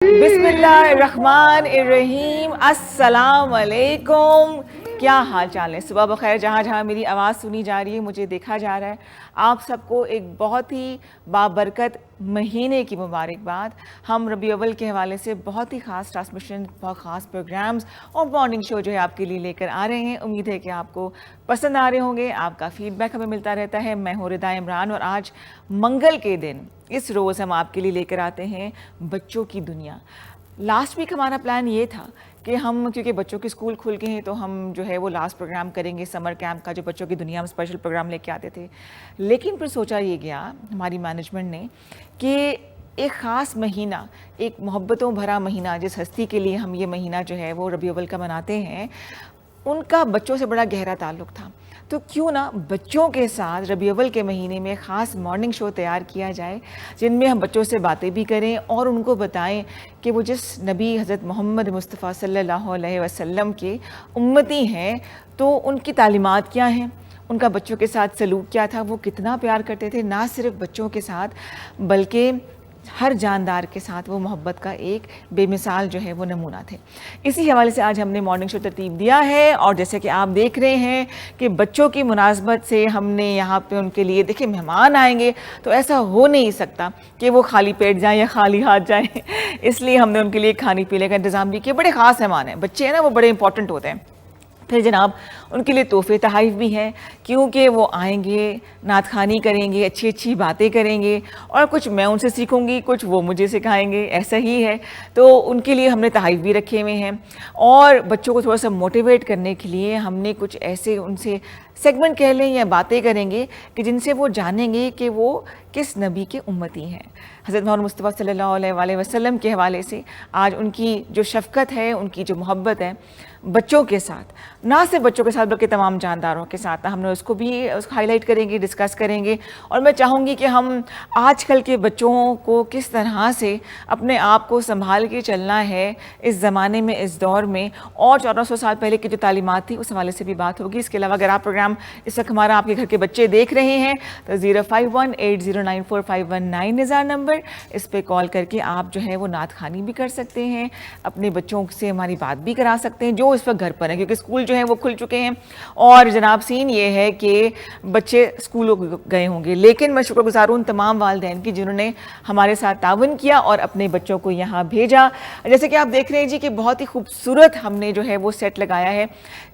بسم اللہ الرحمن الرحیم، السلام علیکم۔ کیا حال چال ہے؟ صبح بخیر جہاں جہاں میری آواز سنی جا رہی ہے، مجھے دیکھا جا رہا ہے۔ آپ سب کو ایک بہت ہی بابرکت مہینے کی مبارکباد۔ ہم ربیع الاول کے حوالے سے بہت ہی خاص ٹرانسمیشن، بہت خاص پروگرامز اور مارننگ شو جو ہے آپ کے لیے لے کر آ رہے ہیں۔ امید ہے کہ آپ کو پسند آ رہے ہوں گے، آپ کا فیڈ بیک ہمیں ملتا رہتا ہے۔ میں ہوں ردا عمران، اور آج منگل کے دن اس روز ہم آپ کے لیے لے کر آتے ہیں بچوں کی دنیا۔ لاسٹ ویک ہمارا پلان یہ تھا کہ کیونکہ بچوں کے اسکول کھل گئے ہیں تو ہم جو ہے وہ لاسٹ پروگرام کریں گے سمر کیمپ کا، جو بچوں کی دنیا میں اسپیشل پروگرام لے کے آتے تھے۔ لیکن پھر سوچا یہ گیا ہماری مینجمنٹ نے کہ ایک خاص مہینہ، ایک محبتوں بھرا مہینہ، جس ہستی کے لیے ہم یہ مہینہ جو ہے وہ ربیع الاول کا مناتے ہیں، ان کا بچوں سے بڑا گہرا تعلق تھا۔ تو کیوں نہ بچوں کے ساتھ ربیع الاول کے مہینے میں خاص مارننگ شو تیار کیا جائے، جن میں ہم بچوں سے باتیں بھی کریں اور ان کو بتائیں کہ وہ جس نبی حضرت محمد مصطفیٰ صلی اللہ علیہ وسلم کے امتی ہیں تو ان کی تعلیمات کیا ہیں، ان کا بچوں کے ساتھ سلوک کیا تھا، وہ کتنا پیار کرتے تھے، نہ صرف بچوں کے ساتھ بلکہ ہر جاندار کے ساتھ وہ محبت کا ایک بے مثال جو ہے وہ نمونہ تھے۔ اسی حوالے سے آج ہم نے مارننگ شو ترتیب دیا ہے، اور جیسے کہ آپ دیکھ رہے ہیں کہ بچوں کی مناسبت سے ہم نے یہاں پہ ان کے لیے، دیکھیں مہمان آئیں گے تو ایسا ہو نہیں سکتا کہ وہ خالی پیٹ جائیں یا خالی ہاتھ جائیں، اس لیے ہم نے ان کے لیے کھانے پینے کا انتظام بھی کیا۔ بڑے خاص مہمان ہیں، بچے ہیں نا، وہ بڑے امپورٹنٹ ہوتے ہیں۔ پھر جناب ان کے لیے تحفے تحائف بھی ہیں، کیونکہ وہ آئیں گے، نعت خوانی کریں گے، اچھی اچھی باتیں کریں گے، اور کچھ میں ان سے سیکھوں گی، کچھ وہ مجھے سکھائیں گے، ایسا ہی ہے۔ تو ان کے لیے ہم نے تحائف بھی رکھے ہوئے ہیں، اور بچوں کو تھوڑا سا موٹیویٹ کرنے کے لیے ہم نے کچھ ایسے ان سے سیگمنٹ کہہ لیں یا باتیں کریں گے کہ جن سے وہ جانیں گے کہ وہ کس نبی کے امتی ہیں۔ حضرت محمد مصطفیٰ صلی اللہ علیہ وسلم کے حوالے سے آج ان کی جو شفقت ہے، ان کی جو محبت ہے بچوں کے ساتھ، نہ صرف بچوں کے ساتھ بلکہ تمام جانداروں کے ساتھ، ہم نے اس کو بھی ہائی لائٹ کریں گے، ڈسکس کریں گے۔ اور میں چاہوں گی کہ ہم آج کل کے بچوں کو کس طرح سے اپنے آپ کو سنبھال کے چلنا ہے اس زمانے میں، اس دور میں، اور 1400 سال پہلے کی جو تعلیمات تھی اس حوالے سے بھی بات ہوگی۔ اس کے علاوہ اگر آپ پروگرام اس وقت ہمارا آپ کے گھر کے بچے دیکھ رہے ہیں تو 051809451 نظار نمبر، اس پہ کال کر کے آپ جو ہے وہ نعت خوانی بھی کر سکتے ہیں، اپنے بچوں سے ہماری بات بھی کرا سکتے ہیں جو اس وقت گھر پر ہیں، کیونکہ اسکول جو ہیں وہ کھل چکے ہیں۔ اور جناب سین یہ ہے کہ بچے اسکولوں گئے ہوں گے، لیکن میں شکر گزار ہوں تمام والدین کی جنہوں نے ہمارے ساتھ تعاون کیا اور اپنے بچوں کو یہاں بھیجا۔ جیسے کہ آپ دیکھ رہے ہیں جی کہ بہت ہی خوبصورت ہم نے جو ہے وہ سیٹ لگایا ہے۔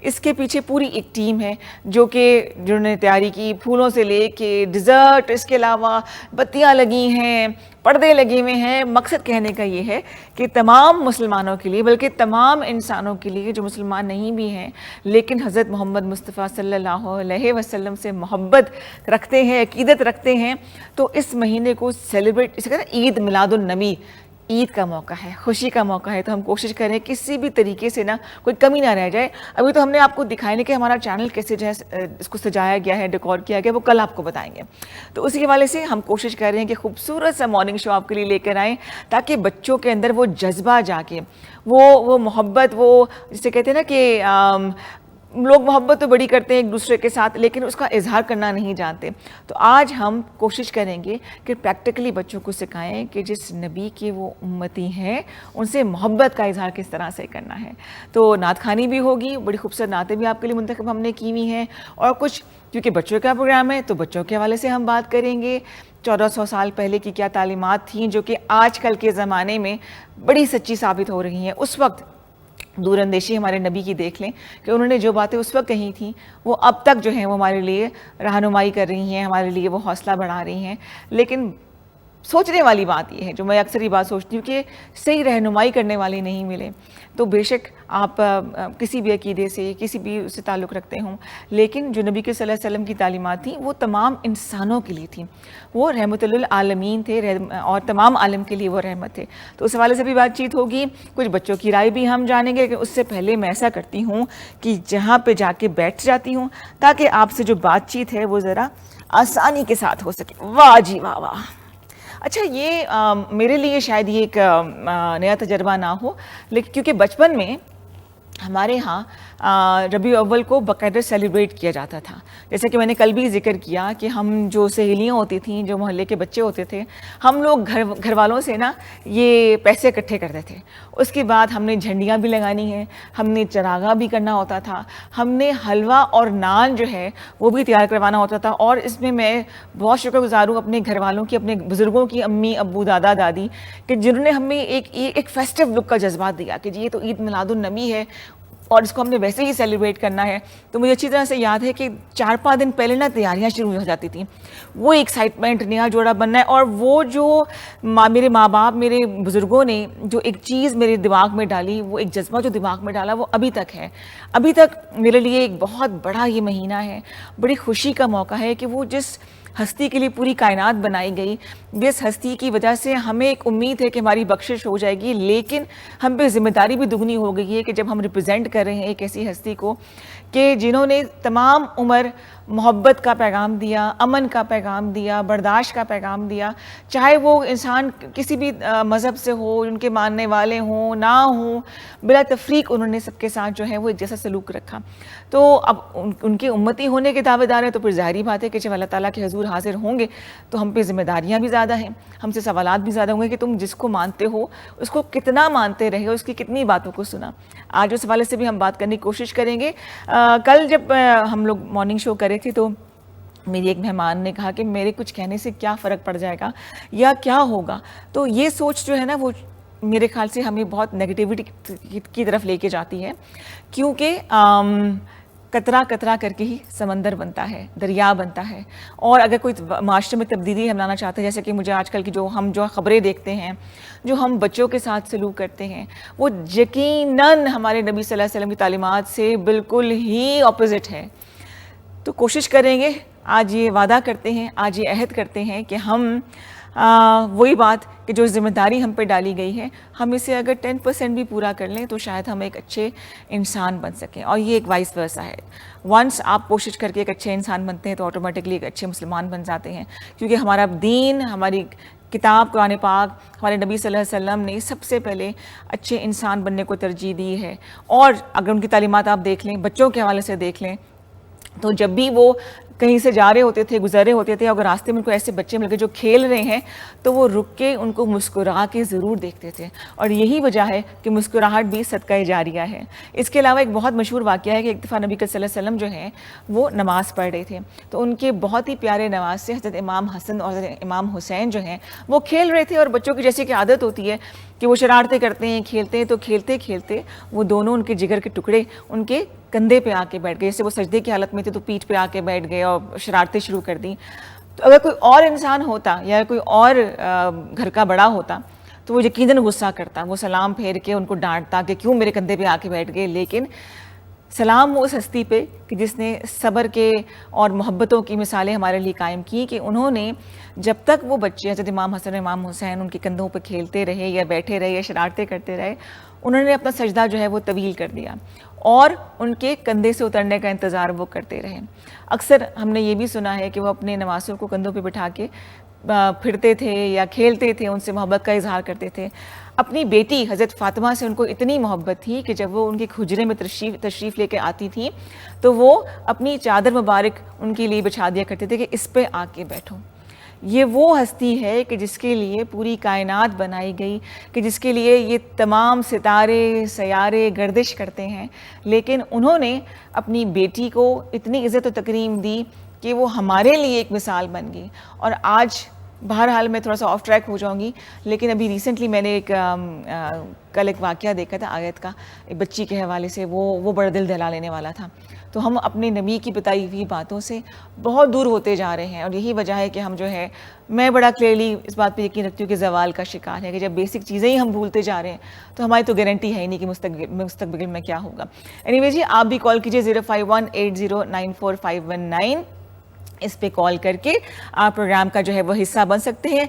اس کے پیچھے پوری ایک ٹیم ہے جنہوں نے تیاری کی، پھولوں سے لے کے ڈیزرٹ، اس کے علاوہ بتیاں لگی ہیں، پردے لگے ہوئے ہیں۔ مقصد کہنے کا یہ ہے کہ تمام مسلمانوں کے لیے، بلکہ تمام انسانوں کے لیے جو مسلمان نہیں بھی ہیں لیکن حضرت محمد مصطفیٰ صلی اللہ علیہ وسلم سے محبت رکھتے ہیں، عقیدت رکھتے ہیں، تو اس مہینے کو سیلیبریٹ، اسے کہتے ہیں عید میلاد النبی، عید کا موقع ہے، خوشی کا موقع ہے، تو ہم کوشش کریں کسی بھی طریقے سے نا کوئی کمی نہ رہ جائے۔ ابھی تو ہم نے آپ کو دکھائے نہیں کہ ہمارا چینل کیسے جو ہے اس کو سجایا گیا ہے، ڈیکور کیا گیا، وہ کل آپ کو بتائیں گے۔ تو اسی حوالے سے ہم کوشش کر رہے ہیں کہ خوبصورت سا مارننگ شو آپ کے لیے لے کر آئیں، تاکہ بچوں کے اندر وہ جذبہ جا کے، وہ محبت، وہ جسے کہتے ہیں نا کہ لوگ محبت تو بڑی کرتے ہیں ایک دوسرے کے ساتھ لیکن اس کا اظہار کرنا نہیں جانتے۔ تو آج ہم کوشش کریں گے کہ پریکٹیکلی بچوں کو سکھائیں کہ جس نبی کے وہ امتی ہیں ان سے محبت کا اظہار کس طرح سے کرنا ہے۔ تو نعت خوانی بھی ہوگی، بڑی خوبصورت نعتیں بھی آپ کے لیے منتخب ہم نے کی ہوئی ہیں، اور کچھ کیونکہ بچوں کا پروگرام ہے تو بچوں کے حوالے سے ہم بات کریں گے۔ 1400 سال پہلے کی کیا تعلیمات تھیں جو کہ آج کل کے زمانے میں بڑی سچی ثابت ہو رہی ہیں۔ اس وقت دور اندیشی ہمارے نبی کی دیکھ لیں کہ انہوں نے جو باتیں اس وقت کہی تھیں وہ اب تک جو ہیں وہ ہمارے لیے رہنمائی کر رہی ہیں، ہمارے لیے وہ حوصلہ بڑھا رہی ہیں۔ لیکن سوچنے والی بات یہ ہے، جو میں اکثر یہ بات سوچتی ہوں کہ صحیح رہنمائی کرنے والے نہیں ملے، تو بے شک آپ کسی بھی عقیدے سے، کسی بھی اس سے تعلق رکھتے ہوں، لیکن جو نبی کے صلی اللہ علیہ وسلم کی تعلیمات تھیں وہ تمام انسانوں کے لیے تھیں، وہ رحمت للعالمین تھے، اور تمام عالم کے لیے وہ رحمت تھے۔ تو اس حوالے سے بھی بات چیت ہوگی، کچھ بچوں کی رائے بھی ہم جانیں گے، لیکن اس سے پہلے میں ایسا کرتی ہوں کہ جہاں پہ جا کے بیٹھ جاتی ہوں تاکہ آپ سے جو بات چیت ہے وہ ذرا آسانی کے ساتھ ہو سکے۔ واہ جی واہ واہ! اچھا، یہ میرے لیے شاید یہ ایک نیا تجربہ نہ ہو، لیکن کیونکہ بچپن میں ہمارے ہاں ربیع اول کو باقاعدہ سیلیبریٹ کیا جاتا تھا. جیسے کہ میں نے کل بھی ذکر کیا کہ ہم جو سہیلیاں ہوتی تھیں, جو محلے کے بچے ہوتے تھے, ہم لوگ گھر والوں سے نا یہ پیسے اکٹھے کرتے تھے. اس کے بعد ہم نے جھنڈیاں بھی لگانی ہیں, ہم نے چراغاں بھی کرنا ہوتا تھا, ہم نے حلوہ اور نان جو ہے وہ بھی تیار کروانا ہوتا تھا. اور اس میں بہت شکر گزار ہوں اپنے گھر والوں کی, اپنے بزرگوں کی, امی ابو دادا دادی, کہ جنہوں نے ہمیں ایک فیسٹیو لک کا جذبات دیا کہ جی یہ تو عید میلاد النبی ہے اور اس کو ہم نے ویسے ہی سیلیبریٹ کرنا ہے. تو مجھے اچھی طرح سے یاد ہے کہ 4-5 دن پہلے نا تیاریاں شروع ہو جاتی تھیں. وہ ایکسائٹمنٹ, نیا جوڑا بننا ہے, اور وہ جو میرے ماں باپ, میرے بزرگوں نے جو ایک چیز میرے دماغ میں ڈالی, وہ ایک جذبہ جو دماغ میں ڈالا, وہ ابھی تک ہے. ابھی تک میرے لیے ایک بہت بڑا یہ مہینہ ہے, بڑی خوشی کا موقع ہے کہ وہ جس ہستی کے لیے پوری کائنات بنائی گئی, جس ہستی کی وجہ سے ہمیں ایک امید ہے کہ ہماری بخشش ہو جائے گی, لیکن ہم پہ ذمہ داری بھی دگنی ہو گئی ہے کہ جب ہم ریپرزینٹ کر رہے ہیں ایک ایسی ہستی کو کہ جنہوں نے تمام عمر محبت کا پیغام دیا, امن کا پیغام دیا, برداشت کا پیغام دیا, چاہے وہ انسان کسی بھی مذہب سے ہو, ان کے ماننے والے ہوں نہ ہوں, بلا تفریق انہوں نے سب کے ساتھ جو ہے وہ ایک جیسا سلوک رکھا. تو اب ان کے امتی ہونے کے دعوے دار ہیں, تو پھر ظاہری بات ہے کہ جب اللہ تعالیٰ کے حضور حاضر ہوں گے تو ہم پہ ذمہ داریاں بھی زیادہ ہیں, ہم سے سوالات بھی زیادہ ہوں گے کہ تم جس کو مانتے ہو اس کو کتنا مانتے رہے, اس کی کتنی باتوں کو سنا. آج اس حوالے سے بھی ہم بات کرنے کی کوشش کریں گے. کل جب ہم لوگ مارننگ شو کرے تھے تو میری ایک مہمان نے کہا کہ میرے کچھ کہنے سے کیا فرق پڑ جائے گا یا کیا ہوگا. تو یہ سوچ جو ہے نا وہ میرے خیال سے ہمیں بہت نیگیٹیوٹی کی طرف لے کے جاتی ہے, کیونکہ قطرہ قطرہ کر کے ہی سمندر بنتا ہے, دریا بنتا ہے. اور اگر کوئی معاشرے میں تبدیلی ہم لانا چاہتے ہیں, جیسے کہ مجھے آج کل کی جو خبریں دیکھتے ہیں, جو ہم بچوں کے ساتھ سلوک کرتے ہیں, وہ یقیناً ہمارے نبی صلی اللہ علیہ وسلم کی تعلیمات سے بالکل ہی اپوزٹ ہے. تو کوشش کریں گے, آج یہ وعدہ کرتے ہیں, آج یہ عہد کرتے ہیں کہ ہم وہی بات کہ جو ذمہ داری ہم پہ ڈالی گئی ہے, ہم اسے اگر 10% بھی پورا کر لیں تو شاید ہم ایک اچھے انسان بن سکیں. اور یہ ایک وائس ورسا ہے, ونس آپ کوشش کر کے ایک اچھے انسان بنتے ہیں تو آٹومیٹکلی ایک اچھے مسلمان بن جاتے ہیں, کیونکہ ہمارا دین, ہماری کتاب قرآن پاک, ہمارے نبی صلی اللہ علیہ وسلم نے سب سے پہلے اچھے انسان بننے کو ترجیح دی ہے. اور اگر ان کی تعلیمات آپ دیکھ لیں, بچوں کے حوالے سے دیکھ لیں, تو جب بھی وہ کہیں سے جا رہے ہوتے تھے, گزر رہے ہوتے تھے, اگر راستے میں ان کو ایسے بچے مل کے جو کھیل رہے ہیں تو وہ رک کے ان کو مسکرا کے ضرور دیکھتے تھے. اور یہی وجہ ہے کہ مسکراہٹ بھی صدقہ جاریہ ہے. اس کے علاوہ ایک بہت مشہور واقعہ ہے کہ ایک دفعہ نبی صلی اللہ علیہ وسلم جو ہیں وہ نماز پڑھ رہے تھے, تو ان کے بہت ہی پیارے نواز سے حضرت امام حسن اور حضرت امام حسین جو ہیں وہ کھیل رہے تھے. اور بچوں کی جیسے کہ عادت ہوتی ہے کہ وہ شرارتیں کرتے ہیں, کھیلتے ہیں, تو کھیلتے کھیلتے وہ دونوں ان کے جگر کے ٹکڑے ان کے کندھے پہ آ کے بیٹھ گئے. جیسے وہ سجدے کی حالت میں تھے تو پیٹھ پہ آ کے بیٹھ گئے اور شرارتیں شروع کر دیں. تو اگر کوئی اور انسان ہوتا یا کوئی اور گھر کا بڑا ہوتا تو وہ یقیناً غصہ کرتا, وہ سلام پھیر کے ان کو ڈانٹتا کہ کیوں میرے کندھے پہ آ کے بیٹھ گئے. لیکن سلام اس ہستی پہ کہ جس نے صبر کے اور محبتوں کی مثالیں ہمارے لیے قائم کی, کہ انہوں نے جب تک وہ بچے حضرت امام حسن اور امام حسین ان کے کندھوں پہ کھیلتے رہے یا بیٹھے رہے یا شرارتیں کرتے رہے, انہوں نے اپنا سجدہ جو ہے وہ طویل کر دیا اور ان کے کندھے سے اترنے کا انتظار وہ کرتے رہے. اکثر ہم نے یہ بھی سنا ہے کہ وہ اپنے نواسوں کو کندھوں پہ بٹھا کے پھرتے تھے یا کھیلتے تھے, ان سے محبت کا اظہار کرتے تھے. اپنی بیٹی حضرت فاطمہ سے ان کو اتنی محبت تھی کہ جب وہ ان کے حجرے میں تشریف لے کے آتی تھیں تو وہ اپنی چادر مبارک ان کے لیے بچھا دیا کرتے تھے کہ اس پہ آ کے بیٹھو. یہ وہ ہستی ہے کہ جس کے لیے پوری کائنات بنائی گئی, کہ جس کے لیے یہ تمام ستارے سیارے گردش کرتے ہیں, لیکن انہوں نے اپنی بیٹی کو اتنی عزت و تکریم دی کہ وہ ہمارے لیے ایک مثال بن گئی. اور آج بہرحال میں تھوڑا سا آف ٹریک ہو جاؤں گی, لیکن ابھی ریسنٹلی میں نے کل ایک واقعہ دیکھا تھا آیت کا, ایک بچی کے حوالے سے, وہ بڑا دل دہلا لینے والا تھا. تو ہم اپنے نبی کی بتائی ہوئی باتوں سے بہت دور ہوتے جا رہے ہیں, اور یہی وجہ ہے کہ ہم جو ہے, میں بڑا کلیئرلی اس بات پہ یقین رکھتی ہوں کہ زوال کا شکار ہے, کہ جب بیسک چیزیں ہی ہم بھولتے جا رہے ہیں تو ہماری تو گارنٹی ہے ہی نہیں کہ مستقبل میں کیا ہوگا. اینی وے جی, آپ بھی کال کیجیے 0518094519. اس پہ کال کر کے آپ پروگرام کا جو ہے وہ حصہ بن سکتے ہیں.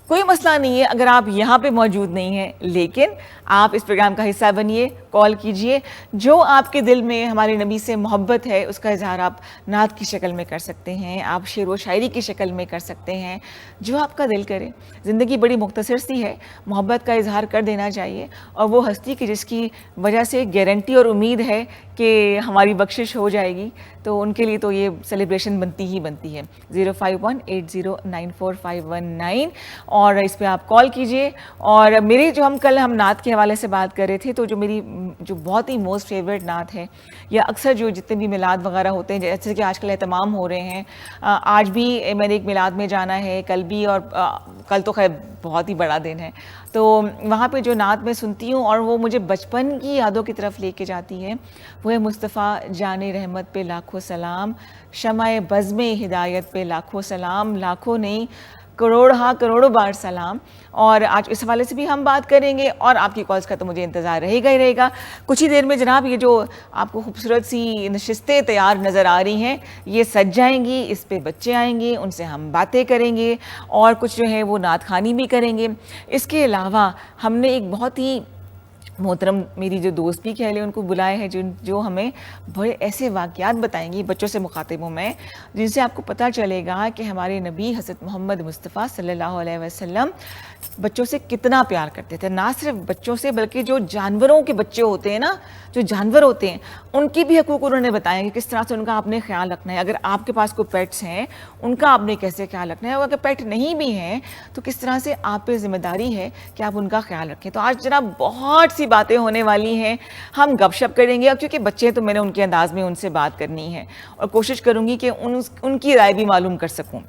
کوئی مسئلہ نہیں ہے اگر آپ یہاں پہ موجود نہیں ہیں, لیکن آپ اس پروگرام کا حصہ بنیے, کال کیجئے. جو آپ کے دل میں ہمارے نبی سے محبت ہے اس کا اظہار آپ نعت کی شکل میں کر سکتے ہیں, آپ شعر و شاعری کی شکل میں کر سکتے ہیں, جو آپ کا دل کرے. زندگی بڑی مختصر سی ہے, محبت کا اظہار کر دینا چاہیے, اور وہ ہستی کی جس کی وجہ سے گارنٹی اور امید ہے کہ ہماری بخشش ہو جائے گی, تو ان کے لیے تو یہ سیلیبریشن بنتی ہی بنتی ہے. 05180945119 اور اس پہ آپ کال کیجئے. اور میری جو ہم نعت کے حوالے سے بات کر رہے تھے, تو جو میری جو بہت ہی موسٹ فیوریٹ نعت ہے, یا اکثر جو جتنے بھی میلاد وغیرہ ہوتے ہیں جیسے کہ آج کل اہتمام ہو رہے ہیں, آج بھی میں نے ایک میلاد میں جانا ہے, کل بھی, اور کل تو خیر بہت ہی بڑا دن ہے, تو وہاں پہ جو نعت میں سنتی ہوں اور وہ مجھے بچپن کی یادوں کی طرف لے کے جاتی ہے, وہ ہے مصطفیٰ جان رحمت پہ لاکھوں سلام, شمع بزم ہدایت پہ لاکھوں سلام, لاکھوں نہیں کروڑوں بار سلام. اور آج اس حوالے سے بھی ہم بات کریں گے, اور آپ کی کالز کا تو مجھے انتظار رہے گا ہی رہے گا. کچھ ہی دیر میں جناب یہ جو آپ کو خوبصورت سی نشستیں تیار نظر آ رہی ہیں, یہ سج جائیں گی, اس پہ بچے آئیں گے, ان سے ہم باتیں کریں گے, اور کچھ جو ہے وہ نعت خوانی بھی کریں گے. اس کے علاوہ ہم نے ایک بہت ہی محترم میری جو دوست بھی کہہ لیں ان کو بلائے ہیں, جو ہمیں بڑے ایسے واقعات بتائیں گی, بچوں سے مخاطب ہوں میں, جن سے آپ کو پتہ چلے گا کہ ہمارے نبی حضرت محمد مصطفیٰ صلی اللہ علیہ وسلم بچوں سے کتنا پیار کرتے تھے. نہ صرف بچوں سے بلکہ جو جانوروں کے بچے ہوتے ہیں نا, جو جانور ہوتے ہیں, ان کی بھی حقوق انہوں نے بتایا کہ کس طرح سے ان کا آپ نے خیال رکھنا ہے. اگر آپ کے پاس کوئی پیٹس ہیں ان کا آپ نے کیسے خیال رکھنا ہے, اور اگر پیٹ نہیں بھی ہیں تو کس طرح سے آپ پہ ذمہ داری ہے کہ آپ ان کا خیال رکھیں. تو آج جناب بہت سی باتیں ہونے والی ہیں, ہم گپ شپ کریں گے, اور کیونکہ بچے تو میں نے ان کے انداز میں ان سے بات کرنی ہے, اور کوشش کروں گی کہ ان کی رائے بھی معلوم کر سکوں.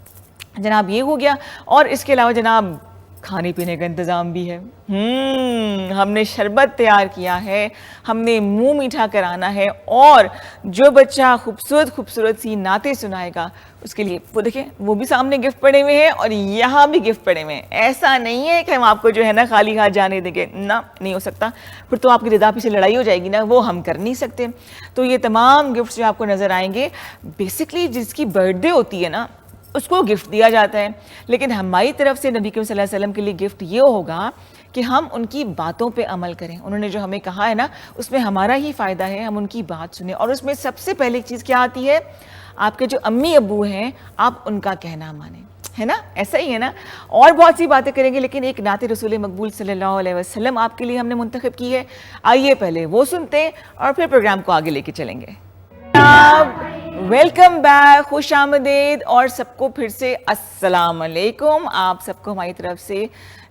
جناب یہ ہو گیا, اور اس کے علاوہ جناب کھانے پینے کا انتظام بھی ہے. ہم نے شربت تیار کیا ہے, ہم نے منہ میٹھا کرانا ہے, اور جو بچہ خوبصورت سی نعتیں سنائے گا اس کے لیے وہ دیکھیں وہ بھی سامنے گفٹ پڑے ہوئے ہیں, اور یہاں بھی گفٹ پڑے ہوئے ہیں. ایسا نہیں ہے کہ ہم آپ کو جو ہے نا خالی ہاتھ جانے دیں گے, نہ نہیں ہو سکتا, پھر تو آپ کی رضا پیچھے لڑائی ہو جائے گی نا, وہ ہم کر نہیں سکتے. تو یہ تمام گفٹس جو آپ کو نظر آئیں گے, بیسکلی جس کی برتھ ڈے ہوتی ہے نا اس کو گفٹ دیا جاتا ہے, لیکن ہماری طرف سے نبی کریم صلی اللہ علیہ وسلم کے لیے گفٹ یہ ہوگا کہ ہم ان کی باتوں پہ عمل کریں. انہوں نے جو ہمیں کہا ہے نا اس میں ہمارا ہی فائدہ ہے, ہم ان کی بات سنیں. اور اس میں سب سے پہلے چیز کیا آتی ہے, آپ کے جو امی ابو ہیں آپ ان کا کہنا مانیں, ہے نا, ایسا ہی ہے نا. اور بہت سی باتیں کریں گے, لیکن ایک نعت رسول مقبول صلی اللہ علیہ وسلم آپ کے لیے ہم نے منتخب کی ہے. آئیے پہلے وہ سنتے ہیں اور پھر پروگرام کو آگے لے کے چلیں گے. ویلکم بیک, خوش آمدید, اور سب کو پھر سے السلام علیکم. آپ سب کو ہماری طرف سے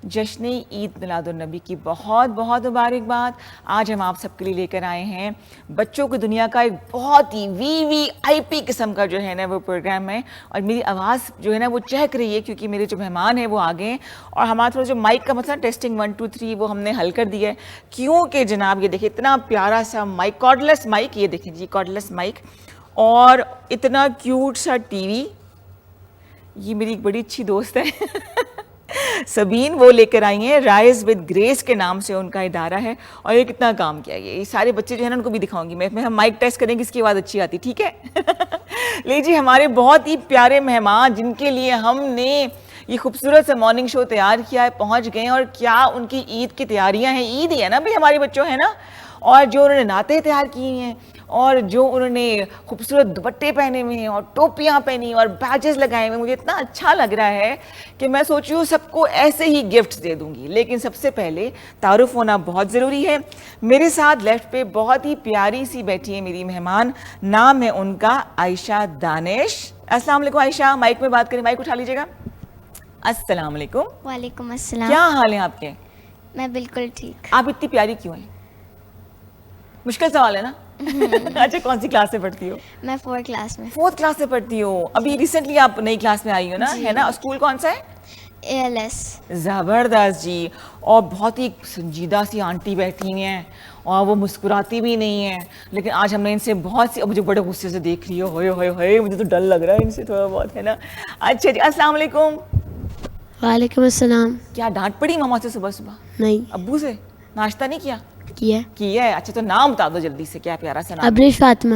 جشن عید میلاد النبی کی بہت بہت مبارکباد. آج ہم آپ سب کے لیے لے کر آئے ہیں بچوں کی دنیا کا ایک بہت ہی وی آئی پی قسم کا جو ہے نا وہ پروگرام ہے, اور میری آواز جو ہے نا وہ چہک رہی ہے کیونکہ میرے جو مہمان ہیں وہ آ گئے ہیں, اور ہمارا تھوڑا جو مائک کا مسئلہ ٹیسٹنگ 1 2 3 وہ ہم نے حل کر دیا ہے, کیونکہ جناب یہ دیکھیں اتنا پیارا سا مائک, کارڈلیس مائک, یہ دیکھیں جی کارڈلیس مائک, اور اتنا کیوٹ سا ٹی وی. یہ میری ایک بڑی اچھی دوست ہے سبین, وہ لے کر آئی ہیں, رائز ود گریس کے نام سے ان کا ادارہ ہے, اور یہ کتنا کام کیا. یہ سارے بچے جو ہیں نا ان کو بھی دکھاؤں گی میں, ہم مائک ٹیسٹ کریں گے اس کی آواز اچھی آتی, ٹھیک ہے لیجیے ہمارے بہت ہی پیارے مہمان جن کے لیے ہم نے یہ خوبصورت سا مارننگ شو تیار کیا ہے, پہنچ گئے ہیں, اور کیا ان کی عید کی تیاریاں ہیں. عید ہی ہے نا بھائی ہمارے بچوں ہیں نا, اور جو انہوں نے نعتیں تیار کی ہیں, اور جو انہوں نے خوبصورت دوپٹے پہنے ہوئے ہیں, اور ٹوپیاں پہنی اور بیجز لگائے ہوئے, مجھے اتنا اچھا لگ رہا ہے کہ میں سوچ رہی ہوں سب کو ایسے ہی گفٹس دے دوں گی. لیکن سب سے پہلے تعارف ہونا بہت ضروری ہے. میرے ساتھ لیفٹ پہ بہت ہی پیاری سی بیٹھی ہے میری مہمان, نام ہے ان کا عائشہ دانش. السلام علیکم عائشہ, مائک میں بات کریں, مائک اٹھا لیجیے گا. السلام علیکم. وعلیکم السلام. کیا حال ہیں آپ کے؟ میں بالکل ٹھیک. آپ اتنی پیاری کیوں ہیں؟ مشکل سوال ہے نا. اچھا کون سی کلاس سے پڑھتی ہو؟ میں 4th کلاس میں. 4th کلاس سے پڑھتی ہو. ابھی ریسنٹلی آپ نئی کلاس میں آئی ہو نا, ہے نا. اسکول کون سا ہے؟ ALS. زبردست جی. اور بہت ہی سنجیدہ سی آنٹی بیٹھی ہیں, اور وہ مسکراتی بھی نہیں ہیں, لیکن آج ہم نے ان سے بہت سی, مجھے بڑے غصے سے دیکھ رہی ہو, ہوئے مجھے تو ڈر لگ رہا ہے ان سے تھوڑا بہت, ہے نا. اچھا جی, السلام علیکم. وعلیکم السلام. کیا ڈانٹ پڑی ماما سے صبح صبح؟ نہیں. ابو سے ناشتہ نہیں کیا؟ کیا ہے. اچھا تو نام بتا دو جلدی سے, کیا پیارا سا نام. ابریش فاطمہ.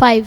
5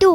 2।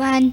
1।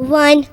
1।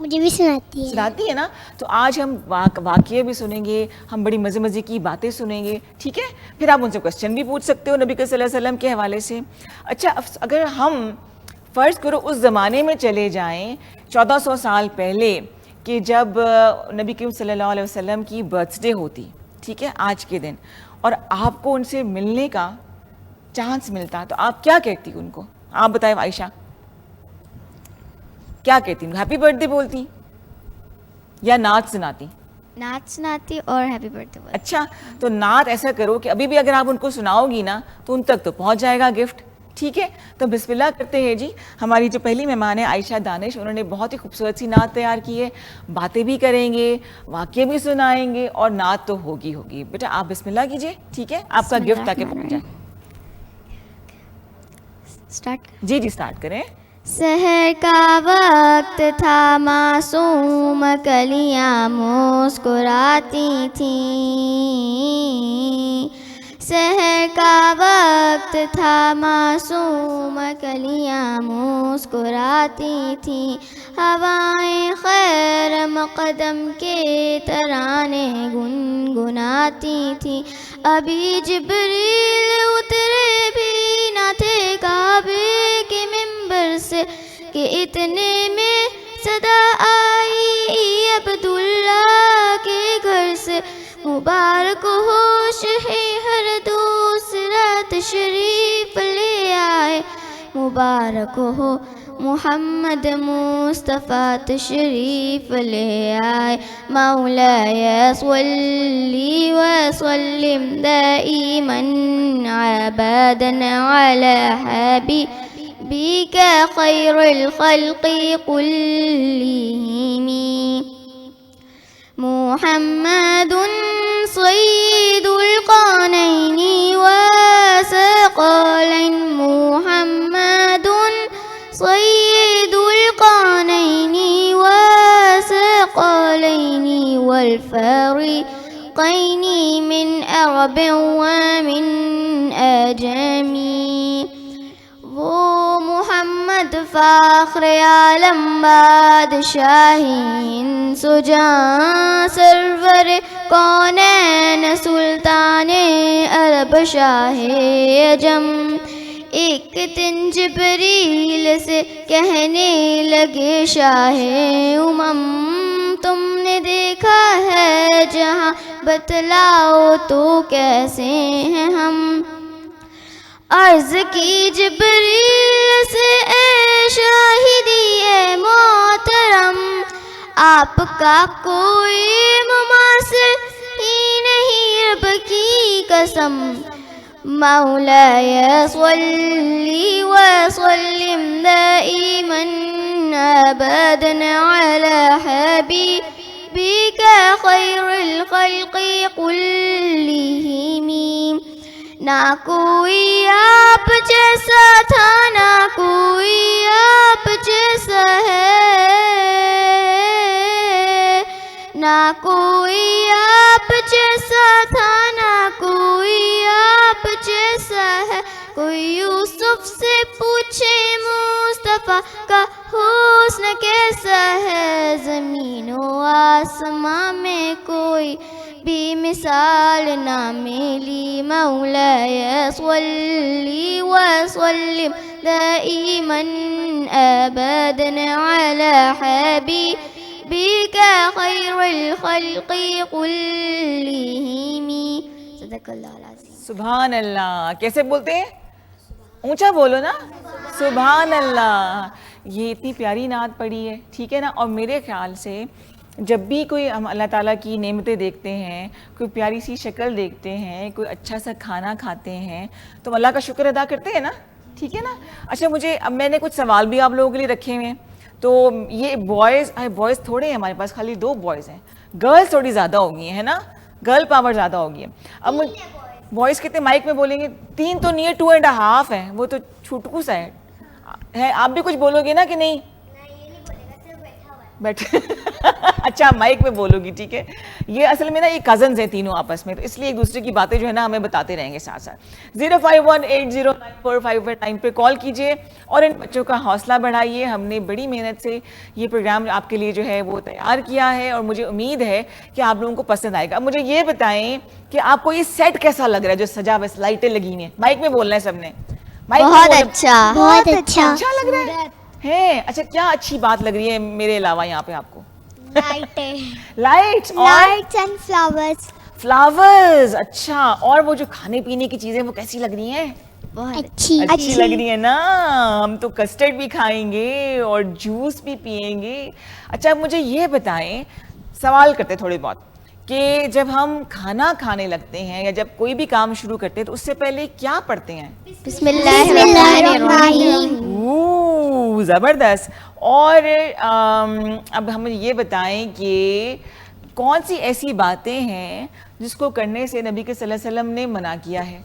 مجھے بھی سناتی ہے. سناتی ہے نا. تو آج ہم واقعے بھی سنیں گے, ہم بڑی مزے مزے کی باتیں سنیں گے, ٹھیک ہے. پھر آپ ان سے کوشچن بھی پوچھ سکتے ہو نبی صلی اللہ علیہ وسلم کے حوالے سے. اچھا, اگر ہم فرض کرو اس زمانے میں چلے جائیں 1400 سال پہلے, کہ جب نبی کریم صلی اللہ علیہ وسلم کی برتھ ڈے ہوتی, ٹھیک ہے, آج کے دن, اور آپ کو ان سے ملنے کا چانس ملتا, تو آپ کیا کہتی ان کو؟ آپ بتائیں عائشہ, کیا کہتی؟ ہیپی برتھ ڈے بولتی یا نعت سناتی؟ نعت سناتی اور ہیپی برتھ ڈے. اچھا, تو نعت ایسا کرو کہ ابھی بھی اگر آپ ان کو سناؤ گی نا تو ان تک تو پہنچ جائے گا گفٹ, ٹھیک ہے. تو بسم اللہ کرتے ہیں جی. ہماری جو پہلی مہمان ہے عائشہ دانش, انہوں نے بہت ہی خوبصورت سی نعت تیار کی ہے. باتیں بھی کریں گے, واقعے بھی سنائیں گے, اور نعت تو ہوگی. بیٹا آپ بسم اللہ کیجئے, ٹھیک ہے, آپ کا گفٹ تاکہ پہنچ جائے. اسٹارٹ. جی اسٹارٹ کریں. سحر کا وقت تھا, معصوم کلیاں مسکراتی تھیں. سحر کا وقت تھا, معصوم کلیاں مسکراتی تھیں. ہوائیں خیر مقدم کے ترانے گنگناتی تھیں. ابھی جبریل اترے بھی نہ تھے کعبے کے ممبر سے, کہ اتنے میں صدا آئی عبداللہ کے گھر سے. مبارک ہو شہر دوسرا تشریف لے آئے, مبارک ہو محمد مصطفیٰ تشریف لے آئے. مولاي صلی وسلم دائما ابدا على حبيبك خير الخلق كلهم. محمد سيد القرنين وثقلين, محمد سيد القرنين وثقلين والفريقين من عرب ومن أجم. وہ محمد فاخر عالم بادشاہین سجاں سرور کونین سلطان عرب شاہ عجم. ایک دن جبریل سے کہنے لگے شاہ امم, تم نے دیکھا ہے جہاں, بتلاؤ تو کیسے ہیں ہم. عرض کی جبریل سے اے شاہدی اے محترم, آپ کا کوئی مماثل ہی نہیں رب کی قسم. مولاي صلی وسلم دائما ابدا على حبيبك خير الخلق كلهم. نہ کوئی آپ جیسا تھا, نہ کوئی آپ جیسا ہے, نہ کوئی آپ جیسا تھا, نہ کوئی آپ جیسا ہے. کوئی یوسف سے پوچھے مصطفیٰ کا حسن کیسا ہے. زمین و آسمان میں کوئی بھی مثال نہ ملی. مولاي صلی وسلم دائما ابدا على حبيبك خير الخلق كلهم. صدق اللہ العظیم. سبحان اللہ. کیسے بولتے ہیں؟ اونچا بولو نا, سبحان اللہ. یہ اتنی پیاری نعت پڑھی ہے, ٹھیک ہے نا. اور میرے خیال سے جب بھی کوئی ہم اللہ تعالیٰ کی نعمتیں دیکھتے ہیں, کوئی پیاری سی شکل دیکھتے ہیں, کوئی اچھا سا کھانا کھاتے ہیں, تو اللہ کا شکر ادا کرتے ہیں نا, ٹھیک ہے نا. اچھا اب میں نے کچھ سوال بھی آپ لوگوں کے لیے رکھے ہوئے ہیں. تو یہ بوائز تھوڑے ہیں ہمارے پاس, خالی 2 بوائز ہیں. گرلز تھوڑی زیادہ ہو گئی ہیں نا, گرل پاور زیادہ ہو گئی ہے. اب بوائز کتنے مائک میں بولیں گے؟ 3 تو نہیں ہے, 2.5 ہے, وہ تو چھوٹکو سا ہے. آپ بھی کچھ بولو گے نا کہ نہیں؟ بیٹھے. اچھا اچھا مائک میں بولو گی, ٹھیک ہے. یہ اصل میں نا یہ کزنز ہیں تینوں آپس میں, تو اس لیے ایک دوسرے کی باتیں جو ہے نا ہمیں بتاتے رہیں گے ساتھ ساتھ. 051809455 پہ کال کیجیے اور ان بچوں کا حوصلہ بڑھائیے. ہم نے بڑی محنت سے یہ پروگرام آپ کے لیے جو ہے وہ تیار کیا ہے اور مجھے امید ہے کہ آپ لوگوں کو پسند آئے گا. اب مجھے یہ بتائیں کہ آپ کو یہ سیٹ کیسا لگ رہا ہے جو سجا بس لائٹیں لگی ہیں, مائک میں بولنا ہے سب نے, بہت اچھا. بہت اچھا. اچھا لگ رہا ہے. اچھا کیا اچھی بات لگ رہی ہے میرے علاوہ یہاں پہ آپ کو؟ Lights lights and flowers. Flowers. اچھا, اور وہ جو کھانے پینے کی چیزیں وہ کیسی لگ رہی ہیں؟ اچھی اچھی لگ رہی ہے نا. ہم تو کسٹرڈ بھی کھائیں گے اور جوس بھی پئیں گے. اچھا مجھے یہ بتائیں, سوال کرتے تھوڑے بہت, کہ جب ہم کھانا کھانے لگتے ہیں یا جب کوئی بھی کام شروع کرتے ہیں تو اس سے پہلے کیا پڑھتے ہیں؟ بسم اللہ الرحمن الرحیم. زبردست. اور اب ہمیں یہ بتائیں کہ کون سی ایسی باتیں ہیں جس کو کرنے سے نبی کے صلی اللہ علیہ وسلم نے منع کیا ہے؟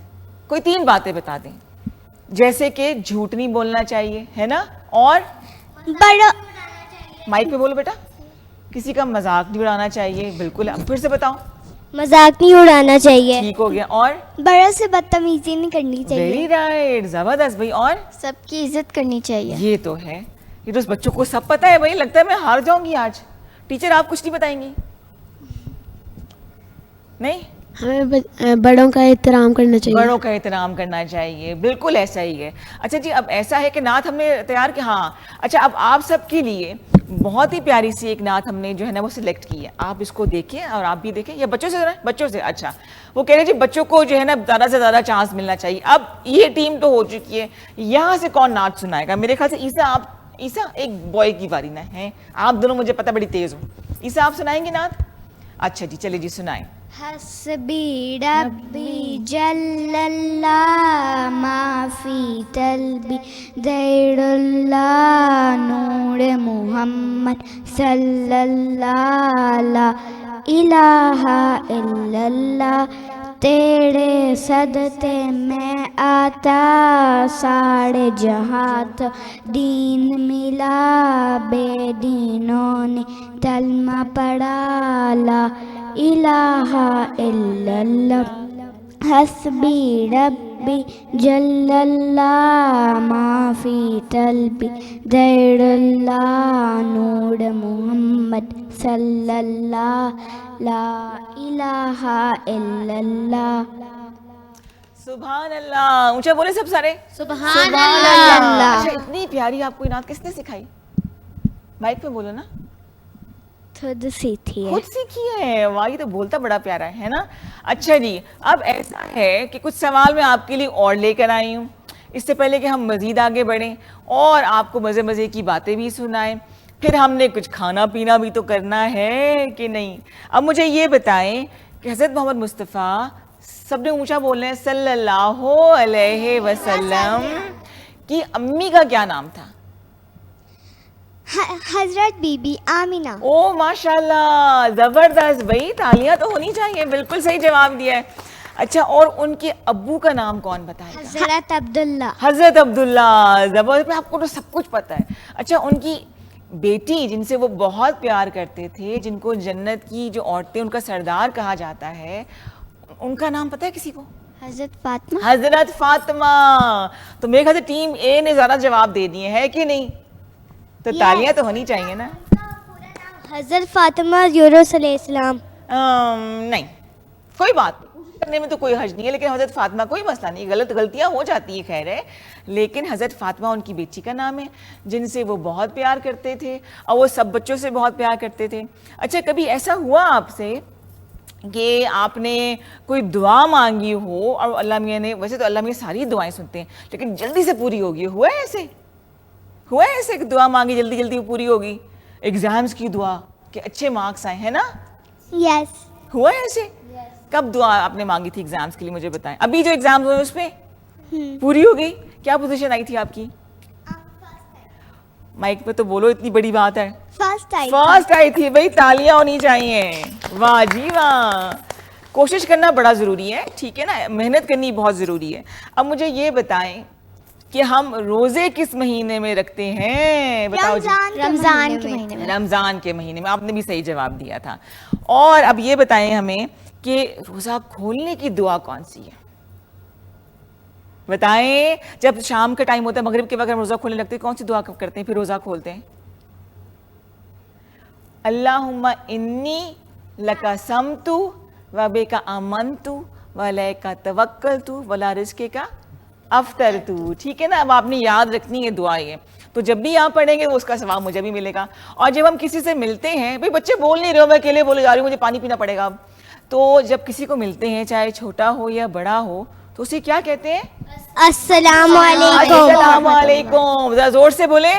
کوئی 3 باتیں بتا دیں. جیسے کہ جھوٹ نہیں بولنا چاہیے, ہے نا, اور بڑا مائک پہ بولو بیٹا, کسی کا مذاق نہیں اڑانا چاہیے. بالکل, اب پھر سے بتاؤ. مذاق نہیں اڑانا چاہیے. ٹھیک ہو گیا. اور بڑوں سے بدتمیزی نہیں کرنی چاہیے. ویری رائٹ, زبردست بھائی. اور سب کی عزت کرنی چاہیے. یہ تو ہے, یہ تو اس بچوں کو سب پتہ ہے بھائی. لگتا ہے میں ہار جاؤں گی آج. ٹیچر آپ کچھ نہیں بتائیں گی؟ نہیں, ہمیں بڑوں کا احترام کرنا چاہیے. بڑوں کا احترام کرنا چاہیے. بالکل ایسا ہی ہے. اچھا جی, اب ایسا ہے کہ نعت ہم نے تیار کی. ہاں اچھا, اب آپ سب کے لیے بہت ہی پیاری سی ایک نعت ہم نے جو ہے نا وہ سلیکٹ کی ہے. آپ اس کو دیکھیں اور آپ بھی دیکھیں. یا بچوں سے ذرا, بچوں سے. اچھا, وہ کہہ رہے جی بچوں کو جو ہے نا زیادہ سے زیادہ چانس ملنا چاہیے. اب یہ ٹیم تو ہو چکی ہے, یہاں سے کون نعت سنائے گا؟ میرے خیال سے عیسیٰ, آپ, عیسیٰ ایک بوائے کی باری نہ ہے, آپ دونوں مجھے پتہ بڑی تیز ہو. عیسیٰ آپ سنائیں گے نعت؟ اچھا جی چلے جی سنائیں. حسبی ربی جل اللہ ما فی قلبی غیر اللہ نور محمد صلی اللہ لا الہ الا اللہ. تیرے صدقے میں آتا ساڑھے جہاں دین ملا, بے دینوں نے کلمہ پڑھا لا الہ الا اللہ. حسبی ربی جل اللہ ما فی قلبی غیر اللہ نور محمد صلی اللہ لا الہ الا اللہ. سبحان اللہ. اونچا بولے سب سارے, سبحان اللہ. اچھا, اتنی پیاری آپ کو نعت کس نے سکھائی؟ مائک پہ بولو نا. خود سیکھی ہے. خود سیکھی ہے. واہ, یہ تو بولتا بڑا پیارا ہے نا. اچھا جی, اب ایسا ہے کہ کچھ سوال میں آپ کے لیے اور لے کر آئی ہوں. اس سے پہلے کہ ہم مزید آگے بڑھیں اور آپ کو مزے مزے کی باتیں بھی سنائیں, پھر ہم نے کچھ کھانا پینا بھی تو کرنا ہے کہ نہیں. اب مجھے یہ بتائیں کہ حضرت محمد مصطفیٰ, سب نے اونچا بولنا ہے, صلی اللہ علیہ وسلم کی امی کا کیا نام تھا؟ حضرت بی بی آمینہ. او ماشاءاللہ, زبردست بھائی, تالیاں تو ہونی چاہیے. بالکل صحیح جواب دیا ہے. اچھا, اور ان کے ابو کا نام کون بتائے گا؟ حضرت عبداللہ. حضرت عبداللہ. زبردست, آپ کو تو سب کچھ پتہ ہے. اچھا, ان کی بیٹی جن سے وہ بہت پیار کرتے تھے, جن کو جنت کی جو عورتیں ان کا سردار کہا جاتا ہے, ان کا نام پتہ ہے کسی کو؟ حضرت فاطمہ. حضرت فاطمہ. تو میرے خیال سے ٹیم اے نے زیادہ جواب دے دیے ہیں کہ نہیں؟ تو تالیاں تو ہونی چاہیے نا. حضرت فاطمہ یونس علیہ السلام. نہیں, کوئی بات نہیں, کرنے میں تو کوئی حرج نہیں ہے, لیکن حضرت فاطمہ کوئی مسئلہ نہیں, غلطیاں ہو جاتی ہیں, خیر ہے. لیکن حضرت فاطمہ ان کی بیٹی کا نام ہے جن سے وہ بہت پیار کرتے تھے اور وہ سب بچوں سے بہت پیار کرتے تھے. اچھا, کبھی ایسا ہوا آپ سے کہ آپ نے کوئی دعا مانگی ہو اور اللہ میاں نے, ویسے تو اللہ میاں ساری دعائیں سنتے ہیں لیکن جلدی سے پوری ہوگی, ہوا ہے ایسے؟ ہوا ہے ایسے کہ دعا مانگی جلدی جلدی پوری ہوگی؟ ایگزامز کی دعا کہ اچھے مارکس آئے, ہے نا؟ یس. ہوا ہے ایسے؟ کب دعا آپ نے مانگی تھی ایگزامز کے لیے, مجھے بتائیں. ابھی جو ایگزامز ہوئے اس پہ پوری ہو گئی؟ کیا پوزیشن آئی تھی آپ کی؟ مائک پہ تو بولو, اتنی بڑی بات ہے. فرسٹ آئی تھی. بھائی تالیاں ہونی چاہیے. واہ جی واہ, کوشش کرنا بڑا ضروری ہے, ٹھیک ہے نا, محنت کرنی بہت ضروری ہے. اب مجھے یہ بتائیں کہ ہم روزے کس مہینے میں رکھتے ہیں؟ بتاؤ جی. رمضان کے مہینے میں. رمضان کے مہینے میں. آپ نے بھی صحیح جواب دیا تھا. اور اب یہ بتائیں ہمیں کہ روزہ کھولنے کی دعا کون سی ہے؟ بتائیں. جب شام کا ٹائم ہوتا ہے، مغرب کے وقت ہم روزہ کھولنے لگتے ہیں، کون سی دعا کرتے ہیں پھر روزہ کھولتے ہیں؟ اللہم انی لکا سمتو و بیکا آمنتو و لیکا توکلتو ولا رزقکا افطرتو. ٹھیک ہے نا. اب آپ نے یاد رکھنی ہے دعا یہ، تو جب بھی آپ پڑھیں گے تو اس کا ثواب مجھے بھی ملے گا. اور جب ہم کسی سے ملتے ہیں، بھئی بچے بول نہیں رہے ہو، میں اکیلے بولے جا رہی ہوں، مجھے پانی پینا پڑے گا اب، تو جب کسی کو ملتے ہیں چاہے چھوٹا ہو یا بڑا ہو تو اسے کیا کہتے ہیں؟ السلام علیکم. السلام علیکم. ذرا زور سے بولیں.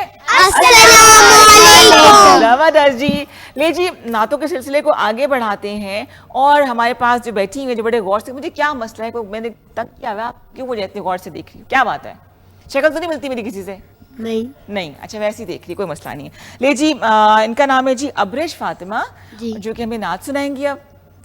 زبردست جی. لے جی، نعتوں کے سلسلے کو آگے بڑھاتے ہیں. اور ہمارے پاس جو بیٹھی ہوئی جو بڑے غور سے، مجھے کیا مسئلہ ہے، میں نے تک کیا ہوا، آپ کیوں مجھے اتنے غور سے دیکھ رہی ہوں، کیا بات ہے؟ شکل تو نہیں ملتی میری کسی سے؟ نہیں. اچھا ویسے ہی دیکھ لی، کوئی مسئلہ نہیں ہے. لے جی، ان کا نام ہے جی ابرش فاطمہ، جو کہ ہمیں نعت سنائیں گی اب.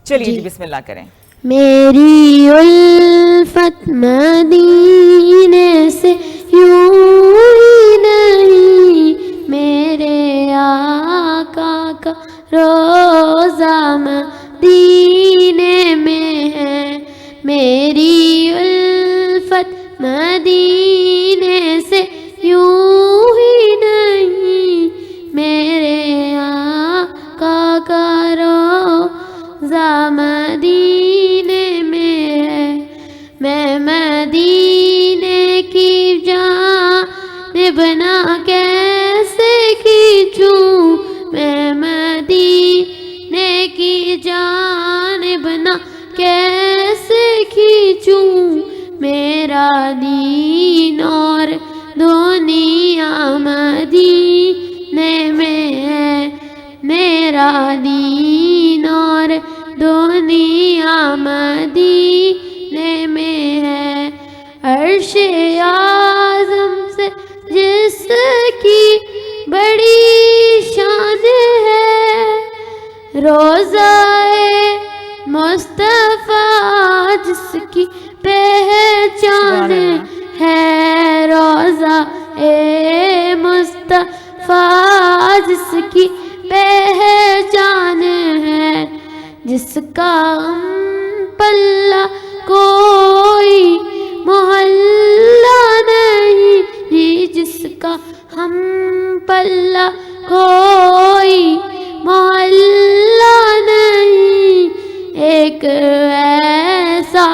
چلیے جی بسم اللہ کریں. میری الفت مدینے سے یوں ہی نہیں، میرے آقا کا روزہ مدینے میں ہے. میری الفت مدینے سے یوں ہی نہیں، میرے آقا کا روزہ مدینے میں ہے. میں مدینے کی جانب نہ کیسے کھینچوں، میں مدینے کی جانب نہ کیسے کھینچوں. میرا دین اور دنیا مدینے میں ہے، میرا دین اور دنیا مدینے میں ہے. عرش اعظم سے جس کی بڑی شان ہے، روضہ مصطفیٰ جس کی پہچان ہے، روضہ مصطفیٰ جس کی پہچان ہے. جس کا پلہ کوئی محلہ نہیں، جس کا ہم پلہ کوئی محلہ نہیں. ایک ایسا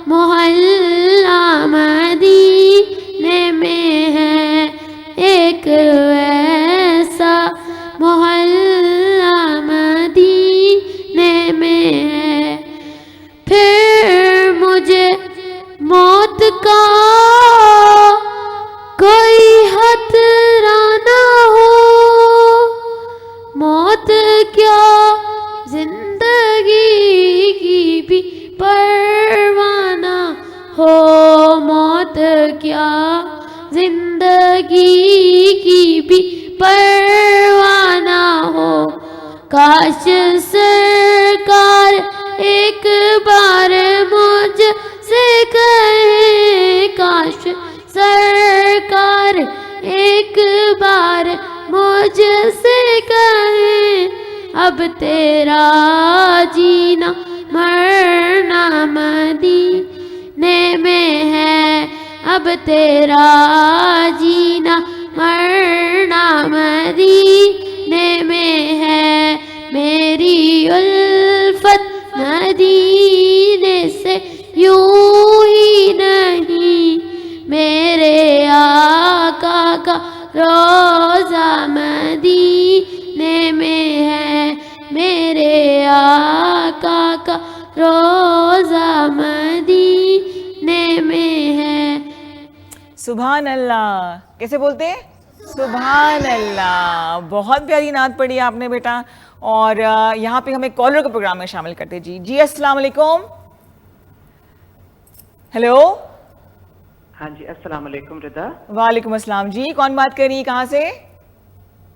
محلہ مدینے میں ہے، ایک ایسا محلہ مدینے میں ہے. پھر مجھے موت کا کوئی خطرہ نہ ہو، موت کیا زندگی کی بھی پرواہ نہ ہو، موت کیا زندگی کی بھی پرواہ نہ ہو. کاش سرکار ایک بار مجھ سے کہیں، کاش سرکار ایک بار مجھ سے کہیں، اب تیرا جینا مرنا مدینے میں ہے، اب تیرا جینا مرنا مدینے میں ہے. میری الفت مدینے سے یوں ہی نہیں، میرے آقا کا روضہ مدینے میں ہے، میرے آقا کا روضہ مدینے میں ہے. سبحان اللہ. کیسے بولتے ہیں؟ سبحان اللہ. بہت پیاری نعت پڑھی آپ نے بیٹا. اور یہاں پہ ہمیں کالر کو پروگرام میں شامل کرتے. جی السلام علیکم. ہیلو. ہاں جی السلام علیکم رضا. وعلیکم السلام جی. کون بات کر رہی ہیں، کہاں سے؟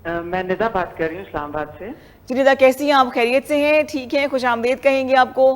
میں ندا بات کر رہی ہوں اسلام آباد سے. جی ندا کیسی ہیں آپ؟ خیریت سے ہیں؟ ٹھیک ہیں؟ خوش آمدید کہیں گے آپ کو.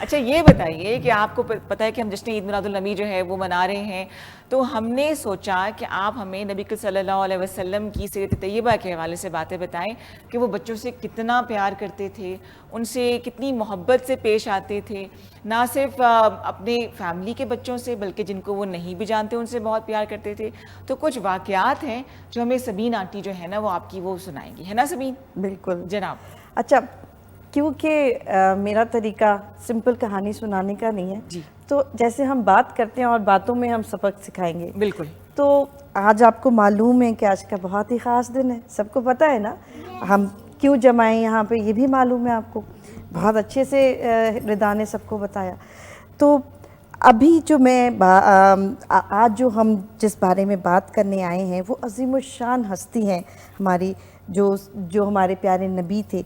اچھا یہ بتائیے کہ آپ کو پتہ ہے کہ ہم جشن عید میلاد النبی جو ہے وہ منا رہے ہیں، تو ہم نے سوچا کہ آپ ہمیں نبی صلی اللہ علیہ وسلم کی سیرت طیبہ کے حوالے سے باتیں بتائیں کہ وہ بچوں سے کتنا پیار کرتے تھے، ان سے کتنی محبت سے پیش آتے تھے، نہ صرف اپنے فیملی کے بچوں سے بلکہ جن کو وہ نہیں بھی جانتے ان سے بہت پیار کرتے تھے. تو کچھ واقعات ہیں جو ہمیں سبین آنٹی جو ہے نا وہ آپ کی وہ سنائیں گی، ہے نا سبین؟ بالکل جناب. اچھا، کیونکہ میرا طریقہ سمپل کہانی سنانے کا نہیں ہے جی. تو جیسے ہم بات کرتے ہیں اور باتوں میں ہم سبق سکھائیں گے. بالکل. تو آج آپ کو معلوم ہے کہ آج کا بہت ہی خاص دن ہے، سب کو پتہ ہے نا ہم کیوں جمع ہیں یہاں پہ، یہ بھی معلوم ہے آپ کو، بہت اچھے سے ردا نے سب کو بتایا. تو ابھی جو میں آج جو ہم جس بارے میں بات کرنے آئے ہیں وہ عظیم الشان ہستی ہیں ہماری، جو ہمارے پیارے نبی تھے.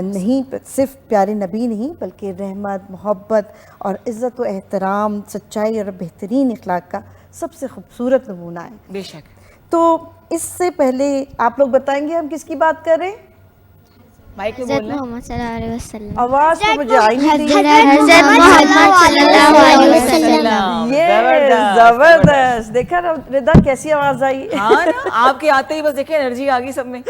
نہیں صرف پیارے نبی نہیں بلکہ رحمت، محبت اور عزت و احترام، سچائی اور بہترین اخلاق کا سب سے خوبصورت نمونہ ہے. بے شک. تو اس سے پہلے آپ لوگ بتائیں گے ہم کس کی بات کر رہے ہیں؟ مائک میں حضرت بولنا. محمد صلی اللہ علیہ وسلم. آواز تو مجھے آئی نہیں رہی. حضرت محمد صلی اللہ علیہ وسلم. یہ زبردست. دیکھا ردا کیسی آواز آئی. ہاں نا، آپ کے آتے ہی بس دیکھیں انرجی آ گئی سب میں.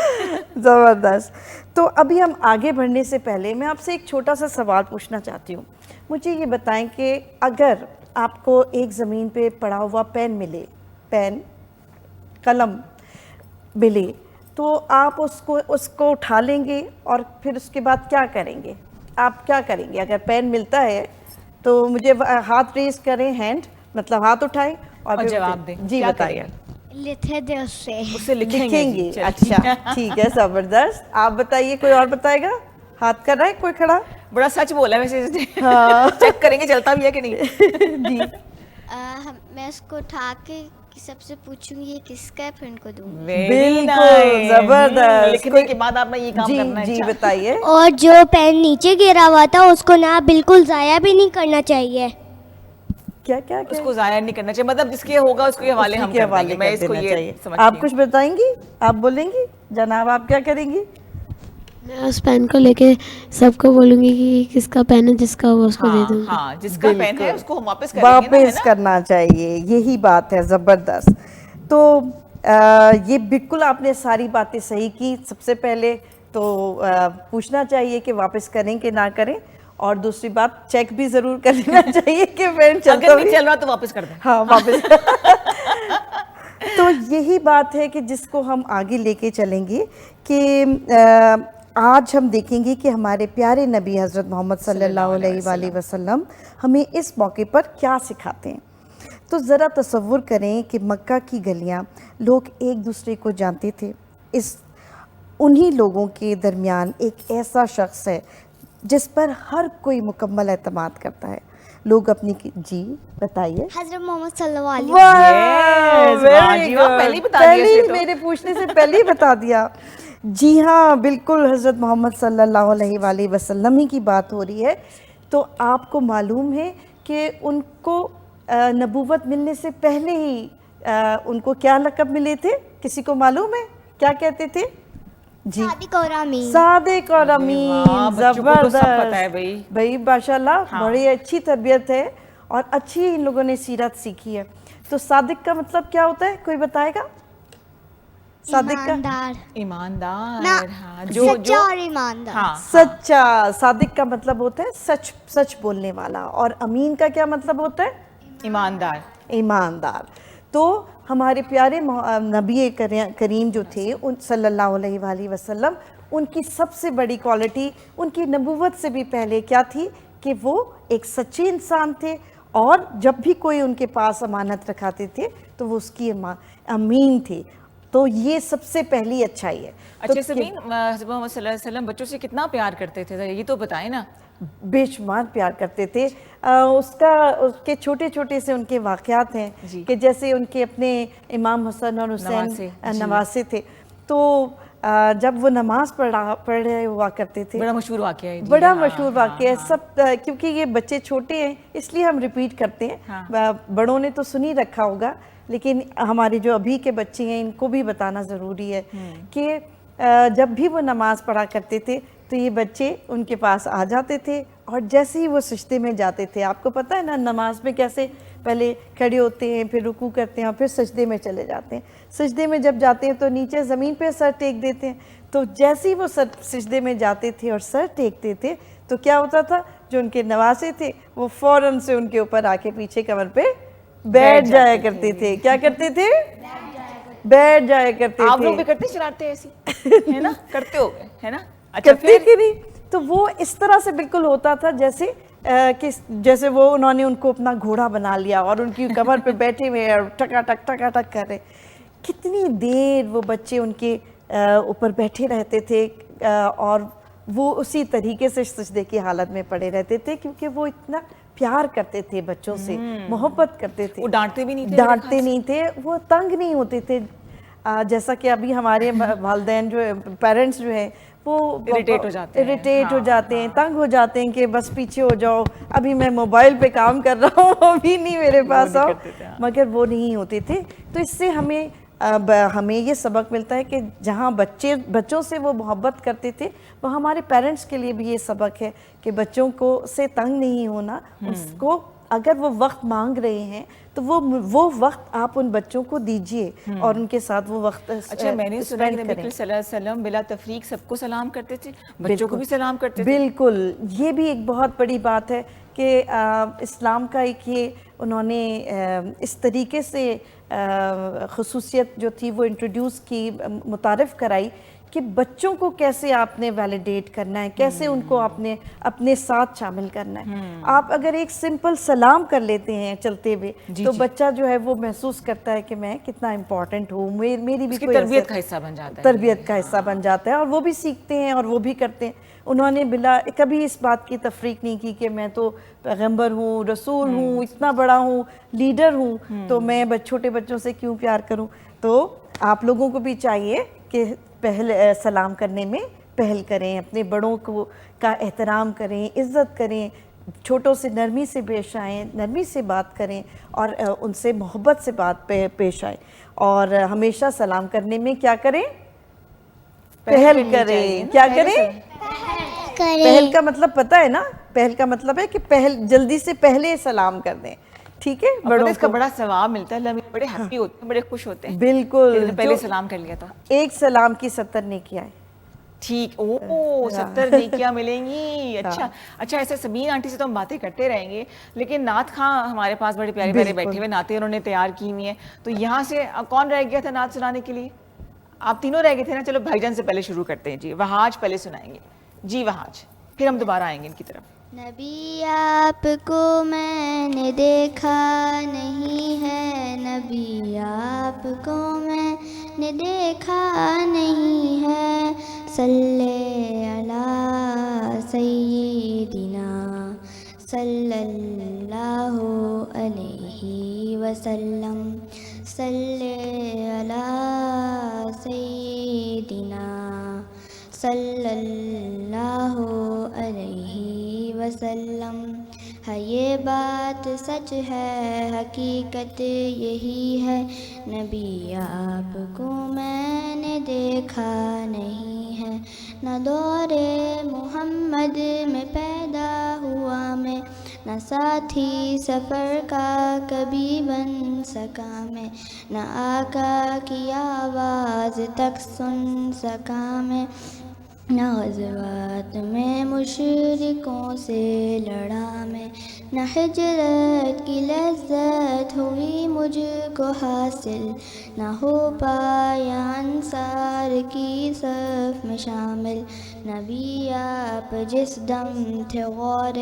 زبردست. تو ابھی ہم آگے بڑھنے سے پہلے میں آپ سے ایک چھوٹا سا سوال پوچھنا چاہتی ہوں. مجھے یہ بتائیں کہ اگر آپ کو ایک زمین پہ پڑا ہوا پین ملے، پین قلم ملے، تو آپ اس کو اٹھا لیں گے اور پھر اس کے بعد کیا کریں گے؟ آپ کیا کریں گے اگر پین ملتا ہے؟ تو مجھے ہاتھ ریز کریں، ہینڈ مطلب ہاتھ اٹھائیں اور جواب دیں. جی بتائیے. لکھے دے اس سے لکھیں گے. اچھا ٹھیک ہے، زبردست. آپ بتائیے، کوئی اور بتائے گا؟ ہاتھ کر رہا ہے کوئی کھڑا؟ بڑا سچ بولا ہے ویسے. چیک کریں گے چلتا بھی ہے کہ نہیں. جی. میں اس کو اٹھا کے سب سے پوچھوں گی یہ کس کا ہے، پھر ان کو دوں گی. بالکل زبردست. لکھنے کے بعد آپ نے یہ کام کرنا ہے. جی بتائیے. اور جو پین نیچے گرا ہوا تھا اس کو نہ بالکل ضائع بھی نہیں کرنا چاہیے. کیا کیا اس کو ضائع نہیں کرنا چاہیے، مطلب جس کے ہوگا اس کے حوالے ہم کر دیں گے. میں اس کو یہ سمجھتی ہوں. آپ کچھ بتائیں گی؟ آپ بولیں گی جناب؟ آپ کیا کریں گی؟ میں اس پین کو لے کے سب کو بولوں گی کہ کس کا پین ہے، جس کا وہ اس کو دے دوں گی. ہاں جس کا پین ہے اس کو ہم واپس کریں گے. واپس کرنا چاہیے، یہی بات ہے. زبردست. تو یہ بالکل آپ نے ساری باتیں صحیح کی. سب سے پہلے تو پوچھنا چاہیے کہ واپس کریں کہ نہ کریں، اور دوسری بات چیک بھی ضرور کر لینا چاہیے کہ پین اگر نہیں چل رہا تو واپس کر دیں. ہاں واپس. تو یہی بات ہے کہ جس کو ہم آگے لے کے چلیں گے کہ آج ہم دیکھیں گے کہ ہمارے پیارے نبی حضرت محمد صلی اللہ علیہ وآلہ وسلم ہمیں اس موقع پر کیا سکھاتے ہیں. تو ذرا تصور کریں کہ مکہ کی گلیاں لوگ ایک دوسرے کو جانتے تھے. انہی لوگوں کے درمیان ایک ایسا شخص ہے جس پر ہر کوئی مکمل اعتماد کرتا ہے. لوگ اپنی جی بتائیے. حضرت محمد صلی اللہ علیہ وسلم. پہلے میرے پوچھنے سے پہلے ہی بتا دیا. جی ہاں بالکل، حضرت محمد صلی اللہ علیہ وآلہ وسلم ہی کی بات ہو رہی ہے. تو آپ کو معلوم ہے کہ ان کو نبوت ملنے سے پہلے ہی ان کو کیا لقب ملے تھے؟ کسی کو معلوم ہے کیا کہتے تھے؟ جی صادق اور امین. صادق اور امین. زبردست بھائی ماشاء اللہ، بڑی اچھی تربیت ہے اور اچھی ان لوگوں نے سیرت سیکھی ہے. تو صادق کا مطلب کیا ہوتا ہے؟ کوئی بتائے گا؟ صادق کا ایماندار. سچا اور ایماندار. سچا. صادق کا مطلب ہوتا ہے سچ بولنے والا. اور امین کا کیا مطلب ہوتا ہے؟ ایماندار. تو ہمارے پیارے نبی کریم جو تھے صلی اللہ علیہ وآلہ وسلم، ان کی سب سے بڑی کوالٹی ان کی نبوت سے بھی پہلے کیا تھی کہ وہ ایک سچے انسان تھے، اور جب بھی کوئی ان کے پاس امانت رکھاتے تھے تو وہ اس کی امین تھے. تو یہ سب سے پہلی اچھائی ہے. اچھا سبین، حضرت محمد صلی اللہ علیہ وسلم بچوں سے کتنا پیار کرتے تھے یہ تو بتائیں نا. بے شمار پیار کرتے تھے. اس کے چھوٹے چھوٹے سے ان کے واقعات ہیں کہ جیسے ان کے اپنے امام حسن اور حسین نواسے تھے. تو جب وہ نماز پڑھ رہے ہوا کرتے تھے، بڑا مشہور واقعہ ہے. بڑا مشہور واقعہ ہے. سب کیونکہ یہ بچے چھوٹے ہیں اس لیے ہم ریپیٹ کرتے ہیں. بڑوں نے تو سنی رکھا ہوگا لیکن ہمارے جو ابھی کے بچے ہیں ان کو بھی بتانا ضروری ہے کہ جب بھی وہ نماز پڑھا کرتے تھے تو یہ بچے ان کے پاس آ جاتے تھے اور جیسے ہی وہ سجدے میں جاتے تھے, آپ کو پتہ ہے نا نماز میں کیسے پہلے کھڑے ہوتے ہیں, پھر رکوع کرتے ہیں اور پھر سجدے میں چلے جاتے ہیں. سجدے میں جب جاتے ہیں تو نیچے زمین پہ سر ٹیک دیتے ہیں. تو جیسے ہی وہ سجدے میں جاتے تھے اور سر ٹیکتے تھے تو کیا ہوتا تھا, جو ان کے نواسے تھے وہ فوراً سے ان کے اوپر آ کے پیچھے کمر پہ بیٹھ جایا کرتے تھے. کیا کرتے تھے؟ بیٹھ جایا کرتے تھے. آپ لوگ بھی کرتے چلاتے ایسی ہے نا, کرتے ہو گئے ہے نا. اچھا کرتے کہ نہیں؟ تو وہ اس طرح سے بالکل ہوتا تھا جیسے کہ جیسے وہ انہوں نے ان کو اپنا گھوڑا بنا لیا اور ان کی کمر پہ بیٹھے ہوئے اور ٹکا ٹک کر رہے. کتنی دیر وہ بچے ان کے اوپر بیٹھے رہتے تھے اور وہ اسی طریقے سے سجدے کی حالت میں پڑے رہتے تھے, کیونکہ وہ اتنا پیار کرتے تھے بچوں سے, محبت کرتے تھے. وہ ڈانٹتے بھی نہیں تھے, ڈانٹتے نہیں تھے, وہ تنگ نہیں ہوتے تھے. جیسا کہ ابھی ہمارے والدین جو پیرنٹس جو ہیں وہ اریٹیٹ ہو جاتے ہیں, تنگ ہو جاتے ہیں کہ بس پیچھے ہو جاؤ, ابھی میں موبائل پہ کام کر رہا ہوں, ابھی نہیں میرے پاس آؤ. مگر وہ نہیں ہوتے تھے. تو اس سے ہمیں یہ سبق ملتا ہے کہ جہاں بچوں سے وہ محبت کرتے تھے, وہ ہمارے پیرنٹس کے لیے بھی یہ سبق ہے کہ بچوں کو سے تنگ نہیں ہونا. اس کو اگر وہ وقت مانگ رہے ہیں تو وہ وقت آپ ان بچوں کو دیجئے اور ان کے ساتھ وہ وقت. اچھا, میں نے سنا کہ نبی کریم صلی اللہ علیہ وسلم بلا تفریق سب کو سلام کرتے تھے, بچوں کو بھی سلام کرتے تھے. بالکل, یہ بھی ایک بہت بڑی بات ہے کہ اسلام کا ایک یہ انہوں نے اس طریقے سے خصوصیت جو تھی وہ انٹروڈیوس کی, متعارف کرائی کہ بچوں کو کیسے آپ نے ویلیڈیٹ کرنا ہے, کیسے ان کو اپنے ساتھ شامل کرنا ہے. آپ اگر ایک سمپل سلام کر لیتے ہیں چلتے ہوئے تو بچہ جو ہے وہ محسوس کرتا ہے کہ میں کتنا امپورٹنٹ ہوں, میری بھی کوئی تربیت کا حصہ بن جاتا ہے. تربیت کا حصہ بن جاتا ہے اور وہ بھی سیکھتے ہیں اور وہ بھی کرتے ہیں. انہوں نے کبھی اس بات کی تفریق نہیں کی کہ میں تو پیغمبر ہوں, رسول ہوں, اتنا بڑا ہوں, لیڈر ہوں, تو میں چھوٹے بچوں سے کیوں پیار کروں. تو آپ لوگوں کو بھی چاہیے کہ سلام کرنے میں پہل کریں, اپنے بڑوں کا احترام کریں, عزت کریں, چھوٹوں سے نرمی سے پیش آئیں, نرمی سے بات کریں اور ان سے محبت سے بات پیش آئیں. اور ہمیشہ سلام کرنے میں کیا کریں؟ پہل کریں. کیا کریں؟ پہل کا مطلب پتہ ہے نا, پہل کا مطلب ہے کہ جلدی سے پہلے سلام کر دیں. ٹھیک ہے, بڑوں اس کا بڑا ثواب ملتا ہے, اللہ بڑے ہیپی ہوتے ہیں, بڑے خوش ہوتے ہیں. بالکل, پہلے سلام کر لیا تو ایک سلام کی 70 نیکیاں ہیں. ٹھیک, 70 نیکیاں ملیں گی. اچھا, ایسے سبین آنٹی سے تو ہم باتیں کرتے رہیں گے, لیکن نعت خاں ہمارے پاس بڑے پیارے پیارے بیٹھے ہوئے نعتیں انہوں نے تیار کی ہوئی ہیں. تو یہاں سے کون رہ گیا تھا نعت سنانے کے لیے؟ آپ تینوں رہ گئے تھے نا. چلو بھائی جان سے پہلے شروع کرتے ہیں. جی وہاج پہلے سنائیں گے. جی وہاج, پھر ہم دوبارہ آئیں گے ان کی طرف. نبی آپ کو میں نے دیکھا نہیں ہے, نبی آپ کو میں نے دیکھا نہیں ہے, صلی علی سیدنا صلی اللہ علیہ وسلم, صلی علی سیدنا صلی اللہ علیہ وسلم. ہے یہ بات سچ ہے, حقیقت یہی ہے, نبی آپ کو میں نے دیکھا نہیں ہے. نہ دور محمد میں پیدا ہوا میں, نہ ساتھی سفر کا کبھی بن سکا میں, نہ آقا کی آواز تک سن سکا میں, نہ غزوات میں مشرکوں سے لڑا میں, نہ ہجرت کی لذت ہوئی مجھ کو حاصل, نہ ہو پایا انصار کی صف میں شامل. نبی آپ جس دم تھے غار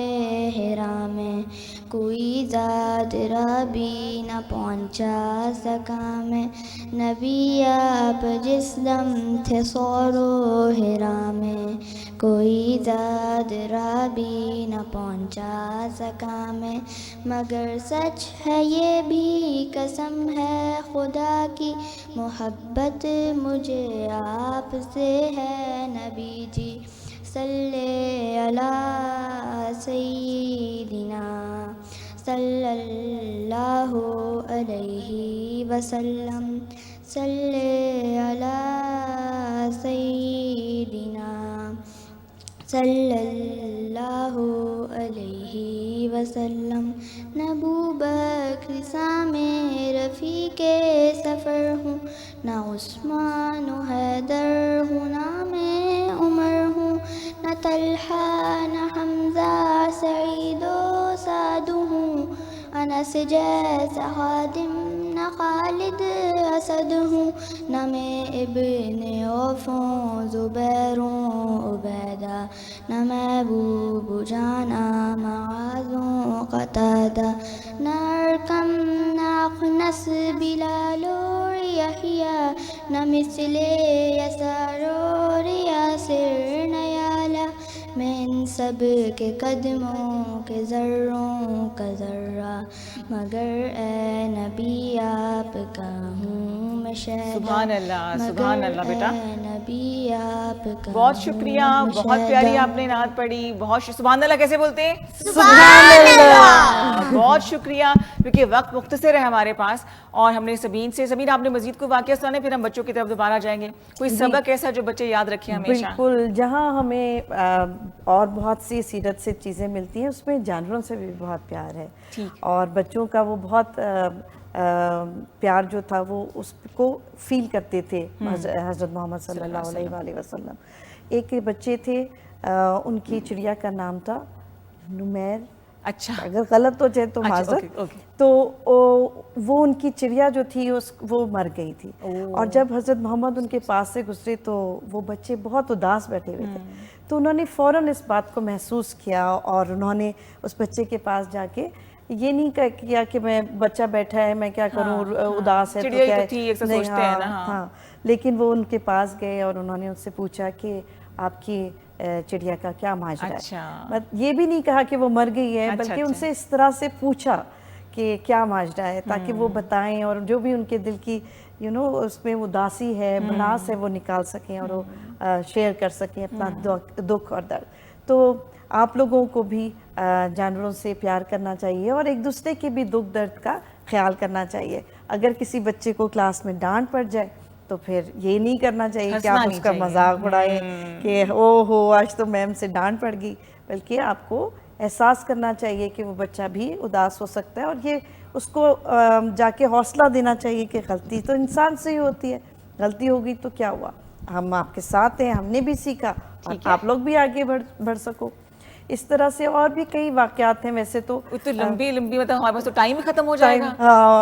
حرا میں, کوئی زاد را بھی نہ پہنچا سکا میں, نبی آپ جس دم تھے صور و حرا میں, کوئی زاد را بھی نہ پہنچا سکا میں. مگر سچ ہے یہ بھی قسم ہے خدا کی, محبت مجھے آپ سے ہے نبی جی. صلی علی سیدنا صلی اللہ علیہ وسلم, صلی علی سیدنا صلی اللہ علیہ وسلم. نہ ابو بکر سامع رفیق سفر ہوں، نہ عثمان و حیدر ہوں، نہ میں عمر ہوں، نہ طلحہ نہ حمزہ سعید و سعد ہوں، انس جیسا خادم نہ خالد اسد ہوں، نہ میں ابن عوف ہوں زبیر عبیدہ، نہ محبوب جانا معاذ قتادہ، نہ ارکم نہ اخنس بلال اور یحییٰ، نہ مثل یسار اور یاسر نہ یالا، میں ان سب کے قدموں کے ذروں کا ذرہ، مگر اے نبی آپ کا ہوں میں شہدہ. سبحان اللہ، سبحان اللہ بیٹا، اے نبی آپ کا بہت شکریہ، بہت پیاری آپ نے نعت پڑھی. بہت سبحان اللہ کیسے بولتے ہیں؟ سبحان اللہ. بہت شکریہ، کیونکہ وقت مختصر ہے ہمارے پاس اور ہم نے سبین آپ نے مزید کوئی واقعہ سنانے، پھر ہم بچوں کی طرف دوبارہ جائیں گے. کوئی سبق ایسا جو بچے یاد رکھیں ہمیشہ؟ بالکل، جہاں ہمیں اور بہت سی سیرت سے چیزیں ملتی ہیں، اس میں جانوروں سے بھی بہت پیار ہے، اور بچوں کا وہ بہت پیار جو تھا وہ اس کو فیل کرتے تھے حضرت محمد صلی اللہ علیہ وآلہ وسلم. ایک بچے تھے، ان کی چڑیا کا نام تھا نمیر. اچھا، اگر غلط ہو جائے تو معذرت. تو وہ ان کی چڑیا جو تھی وہ مر گئی تھی، اور جب حضرت محمد ان کے پاس سے گزرے تو وہ بچے بہت اداس بیٹھے ہوئے تھے. تو انہوں نے فوراً اس بات کو محسوس کیا، اور انہوں نے اس بچے کے پاس جا کے یہ نہیں کیا کہ میں بچہ بیٹھا ہے میں کیا کروں، اداس ہے تو کیا ہے. ہاں، لیکن وہ ان کے پاس گئے اور انہوں نے ان سے پوچھا کہ آپ کی چڑیا کا کیا ماجرا ہے. یہ بھی نہیں کہا کہ وہ مر گئی ہے، بلکہ ان سے اس طرح سے پوچھا کہ کیا ماجرا ہے، تاکہ وہ بتائیں اور جو بھی ان کے دل کی اس میں اداسی ہے، بھڑاس ہے، وہ نکال سکیں اور وہ شیئر کر سکیں اپنا دکھ اور درد. تو آپ لوگوں کو بھی جانوروں سے پیار کرنا چاہیے اور ایک دوسرے کے بھی دکھ درد کا خیال کرنا چاہیے. اگر کسی بچے کو کلاس میں ڈانٹ پڑ جائے تو پھر یہ نہیں کرنا چاہیے کہ آپ اس کا مذاق اڑائیں کہ او ہو آج تو میم سے ڈانٹ پڑ گئی، بلکہ آپ کو احساس کرنا چاہیے کہ وہ بچہ بھی اداس ہو سکتا ہے، اور یہ اس کو جا کے حوصلہ دینا چاہیے کہ غلطی تو انسان سے ہی ہوتی ہے، غلطی ہوگی تو کیا ہوا، ہم آپ کے ساتھ ہیں، ہم نے بھی سیکھا اور آپ لوگ بھی آگے بڑھ سکو. اس طرح سے اور بھی کئی واقعات ہیں. ویسے تو لمبی مطلب ہمارے پاس تو ٹائم ہی ختم ہو جائے گا.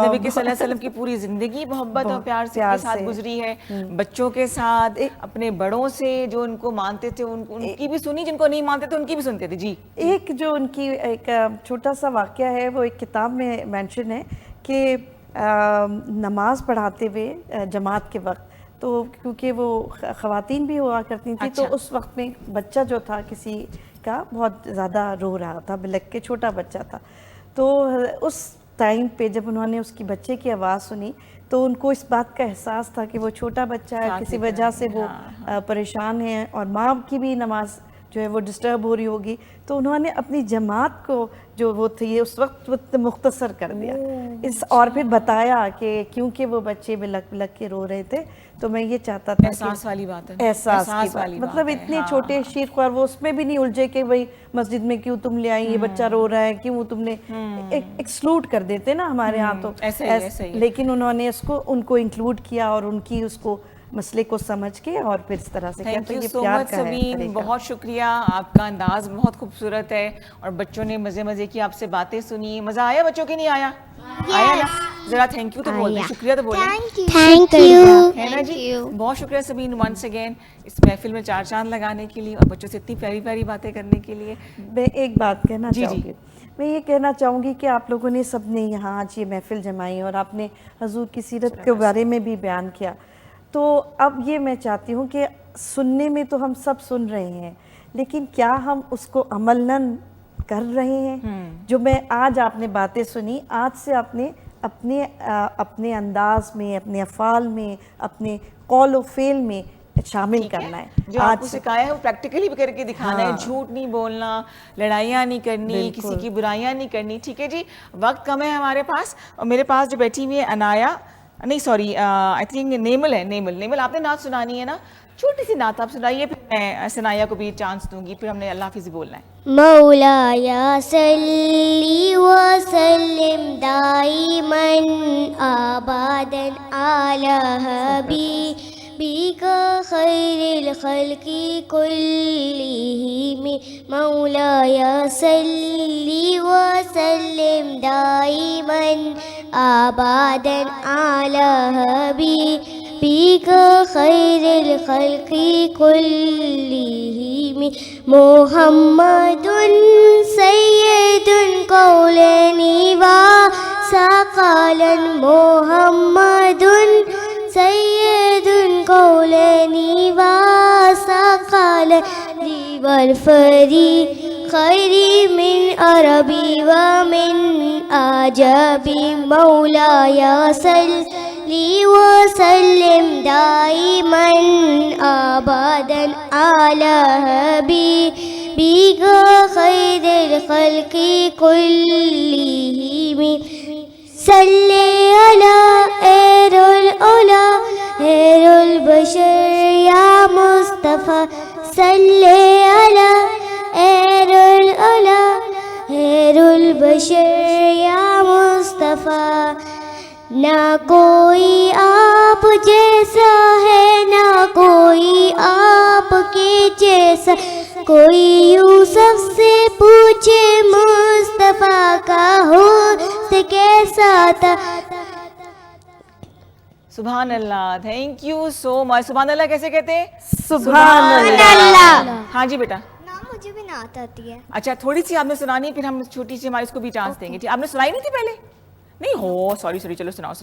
نبی کے صلی اللہ علیہ وسلم کی پوری زندگی محبت اور پیار کے ساتھ گزری ہے، بچوں کے ساتھ، اپنے بڑوں سے جو ان کو مانتے تھے ان کی بھی سنی، جن کو نہیں مانتے تھے ان کی بھی سنتے تھے. جی، ایک جو ان کی ایک چھوٹا سا واقعہ ہے، وہ ایک کتاب میں مینشن ہے کہ نماز پڑھاتے ہوئے جماعت کے وقت، تو کیونکہ وہ خواتین بھی ہوا کرتی تھیں، تو اس وقت میں بچہ جو تھا کسی کا بہت زیادہ رو رہا تھا، بلک کے چھوٹا بچہ تھا. تو اس ٹائم پہ جب انہوں نے اس کی بچے کی آواز سنی تو ان کو اس بات کا احساس تھا کہ وہ چھوٹا بچہ ہے، کسی وجہ سے وہ پریشان ہے اور ماں کی بھی نماز جو ہے وہ ڈسٹرب ہو رہی ہوگی. تو انہوں نے اپنی جماعت کو جو وہ تھی اس وقت مختصر کر دیا اور پھر بتایا کہ کیونکہ وہ بچے بلک بلک کے رو رہے تھے تو میں یہ چاہتا تھا احساس والی بات ہے، احساس کی بات، مطلب اتنے چھوٹے شیخ، اور وہ اس میں بھی نہیں الجھے کہ بھائی مسجد میں کیوں تم لے آئی، یہ بچہ رو رہا ہے کیوں تم نے ایکسکلوڈ کر دیتے نا ہمارے ہاں تو، لیکن انہوں نے اس کو ان کو انکلوڈ کیا اور ان کی اس کو مسئلے کو سمجھ کے اور پھر اس طرح سے کیا. تھینک یو سو مچ سبین، بہت شکریہ، آپ کا انداز بہت خوبصورت ہے اور بچوں نے مزے کی آپ سے باتیں سنی. مزہ آیا بچوں کی نہیں آیا؟ آیا نا؟ ذرا تھینک یو تو بول دیں، شکریہ تو بولیں. Thank you. ہے نا جی، بہت شکریہ سبین ونس اگین اس محفل میں چار چاند لگانے کے لیے اور بچوں سے اتنی پیاری پیاری باتیں کرنے کے لیے. میں ایک بات کہنا چاہوں گی، میں یہ کہنا چاہوں گی کہ آپ لوگوں نے سب نے یہاں آج یہ محفل جمائی اور آپ نے حضور کی سیرت کے بارے میں بھی بیان کیا. تو اب یہ میں چاہتی ہوں کہ سننے میں تو ہم سب سن رہے ہیں، لیکن کیا ہم اس کو عملاً کر رہے ہیں؟ جو میں آج آپ نے باتیں سنی، آج سے آپ نے اپنے انداز میں، اپنے افعال میں، اپنے قول و فعل میں شامل کرنا ہے. جو آپ کو سکھایا ہے وہ پریکٹیکلی بھی کر کے دکھانا ہے. جھوٹ نہیں بولنا، لڑائیاں نہیں کرنی، کسی کی برائیاں نہیں کرنی. ٹھیک ہے جی، وقت کم ہے ہمارے پاس، اور میرے پاس جو بیٹھی ہوئی ہے انایا، نہیں سوری آئی تھنک نیمل ہے. نیمل آپ نے نعت سنانی ہے نا، چھوٹی سی نعت آپ سنائیے, پھر میں ثنایا کو بھی چانس دوں گی, پھر ہم نے اللہ حافظ بولنا ہے. مولایا صلی وسلم دائماً ابداً علی حبیبک خیر الخلق کلہم. مولایا صلی وسلم دائماً ابداً علی حبیبک خیر الخلق کلہم. محمد سید القولین وثقلین. محمد سید القولین وثقلین والفریقین من عربی ومن عجمی. مولایا صلی وسلم دائماً ابداً علی حبیبک خیر الخلق کلہم. صلی علی خیر العلا خیر البشر یا مصطفیٰ. صلی علی خیر العلا خیر البشر یا مصطفیٰ. نہ کوئی آپ جیسا ہے, نہ کوئی آپ کے جیسا. کوئی یوسف سے پوچھے مصطفیٰ کا حسن کیسا تھا. سبحان اللہ, تھینک یو سو مچ. سبحان اللہ کیسے کہتے ہیں؟ سبحان اللہ. ہاں جی بیٹا. مجھے بھی نعت آتی ہے. اچھا تھوڑی سی آپ نے سنانی ہے, پھر ہم چھوٹی سی ہماری اس کو بھی چانس دیں گے. ٹھیک, آپ نے سنائی نہیں تھی پہلے؟ نہیں ہو, سوری, چلو سنائیں.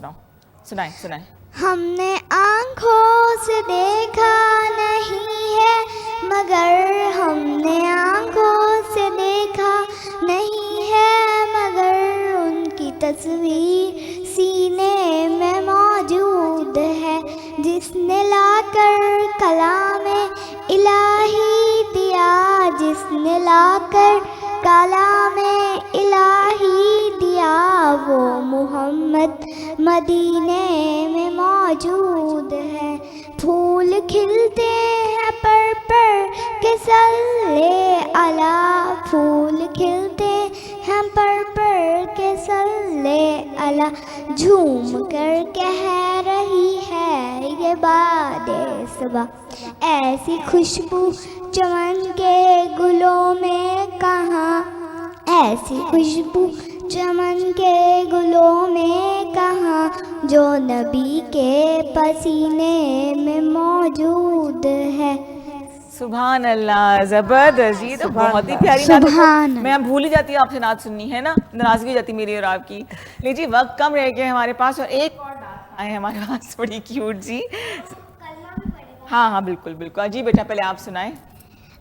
سنائیں. ہم نے آنکھوں سے دیکھا نہیں ہے مگر, ہم نے آنکھوں سے دیکھا نہیں ہے مگر, ان کی تصویر سینے میں موجود ہے. جس نے لا کر کلام الہی دیا, جس نے لا کر کلام الہی دیا, وہ محمد مدینے میں موجود ہے. پھول کھلتے ہیں پر کے صلی علی. پھول کھلتے ہیں پر کے صلی علی. جھوم کر کہہ رہی ہے یہ باد صبا. ایسی خوشبو چمن کے گلوں میں کہاں, ایسی خوشبو چمن کے گلوں میں کہاں, جو نبی کے پسینے میں موجود ہے. سبحان اللہ, زبردست. یہ تو بہت ہی پیاری نعت ہے. میں بھول ہی جاتی ہوں آپ سے نعت سننی ہے نا, ناراضگی ہو جاتی میری اور آپ کی. لیجیے وقت کم رہ گیا ہمارے پاس, اور ایک اور نعت آئے ہمارے پاس بڑی کیوٹ جی. ہاں بالکل. جی بیٹا پہلے آپ سنائیں.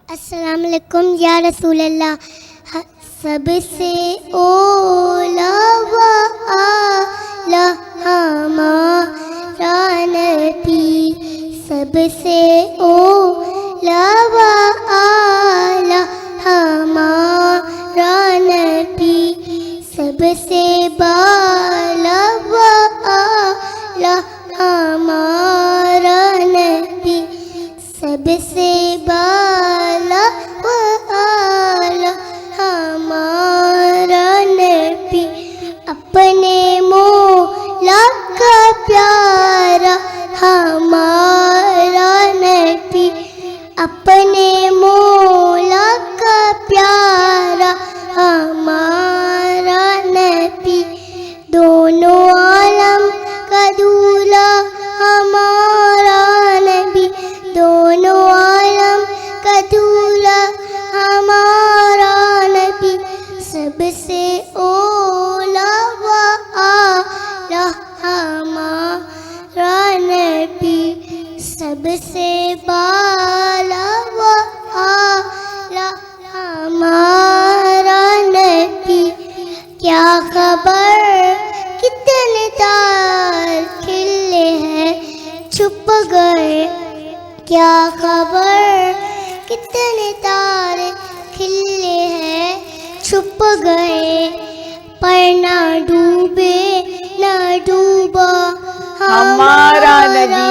السلام علیکم یا رسول اللہ. سب سے اولا و اعلی ہمارا نبی. سب سے اولا و اعلی ہمارا نبی. سب سے بالا و اعلی ہمارا نبی. سب سے بالا و اعلی ہمارا نبی. اپنے مولا کا پیارا ہمارا نبی. اپنے مولا کا پیارا ہمارا نبی. دونوں عالم کا دولہا ہمارا نبی. دونوں عالم کا دولہا ہمارا نبی. سب سے اولا و اعلی ہمارا نبی. سب سے بالا و اعلی ہمارا نبی. کیا خبر کتنے تار کھلے ہیں چھپ گئے. کیا خبر کتنے تارے کھلے ہیں چھپ گئے. پر نہ ڈوبے نہ ڈوبا ہمارا نبی.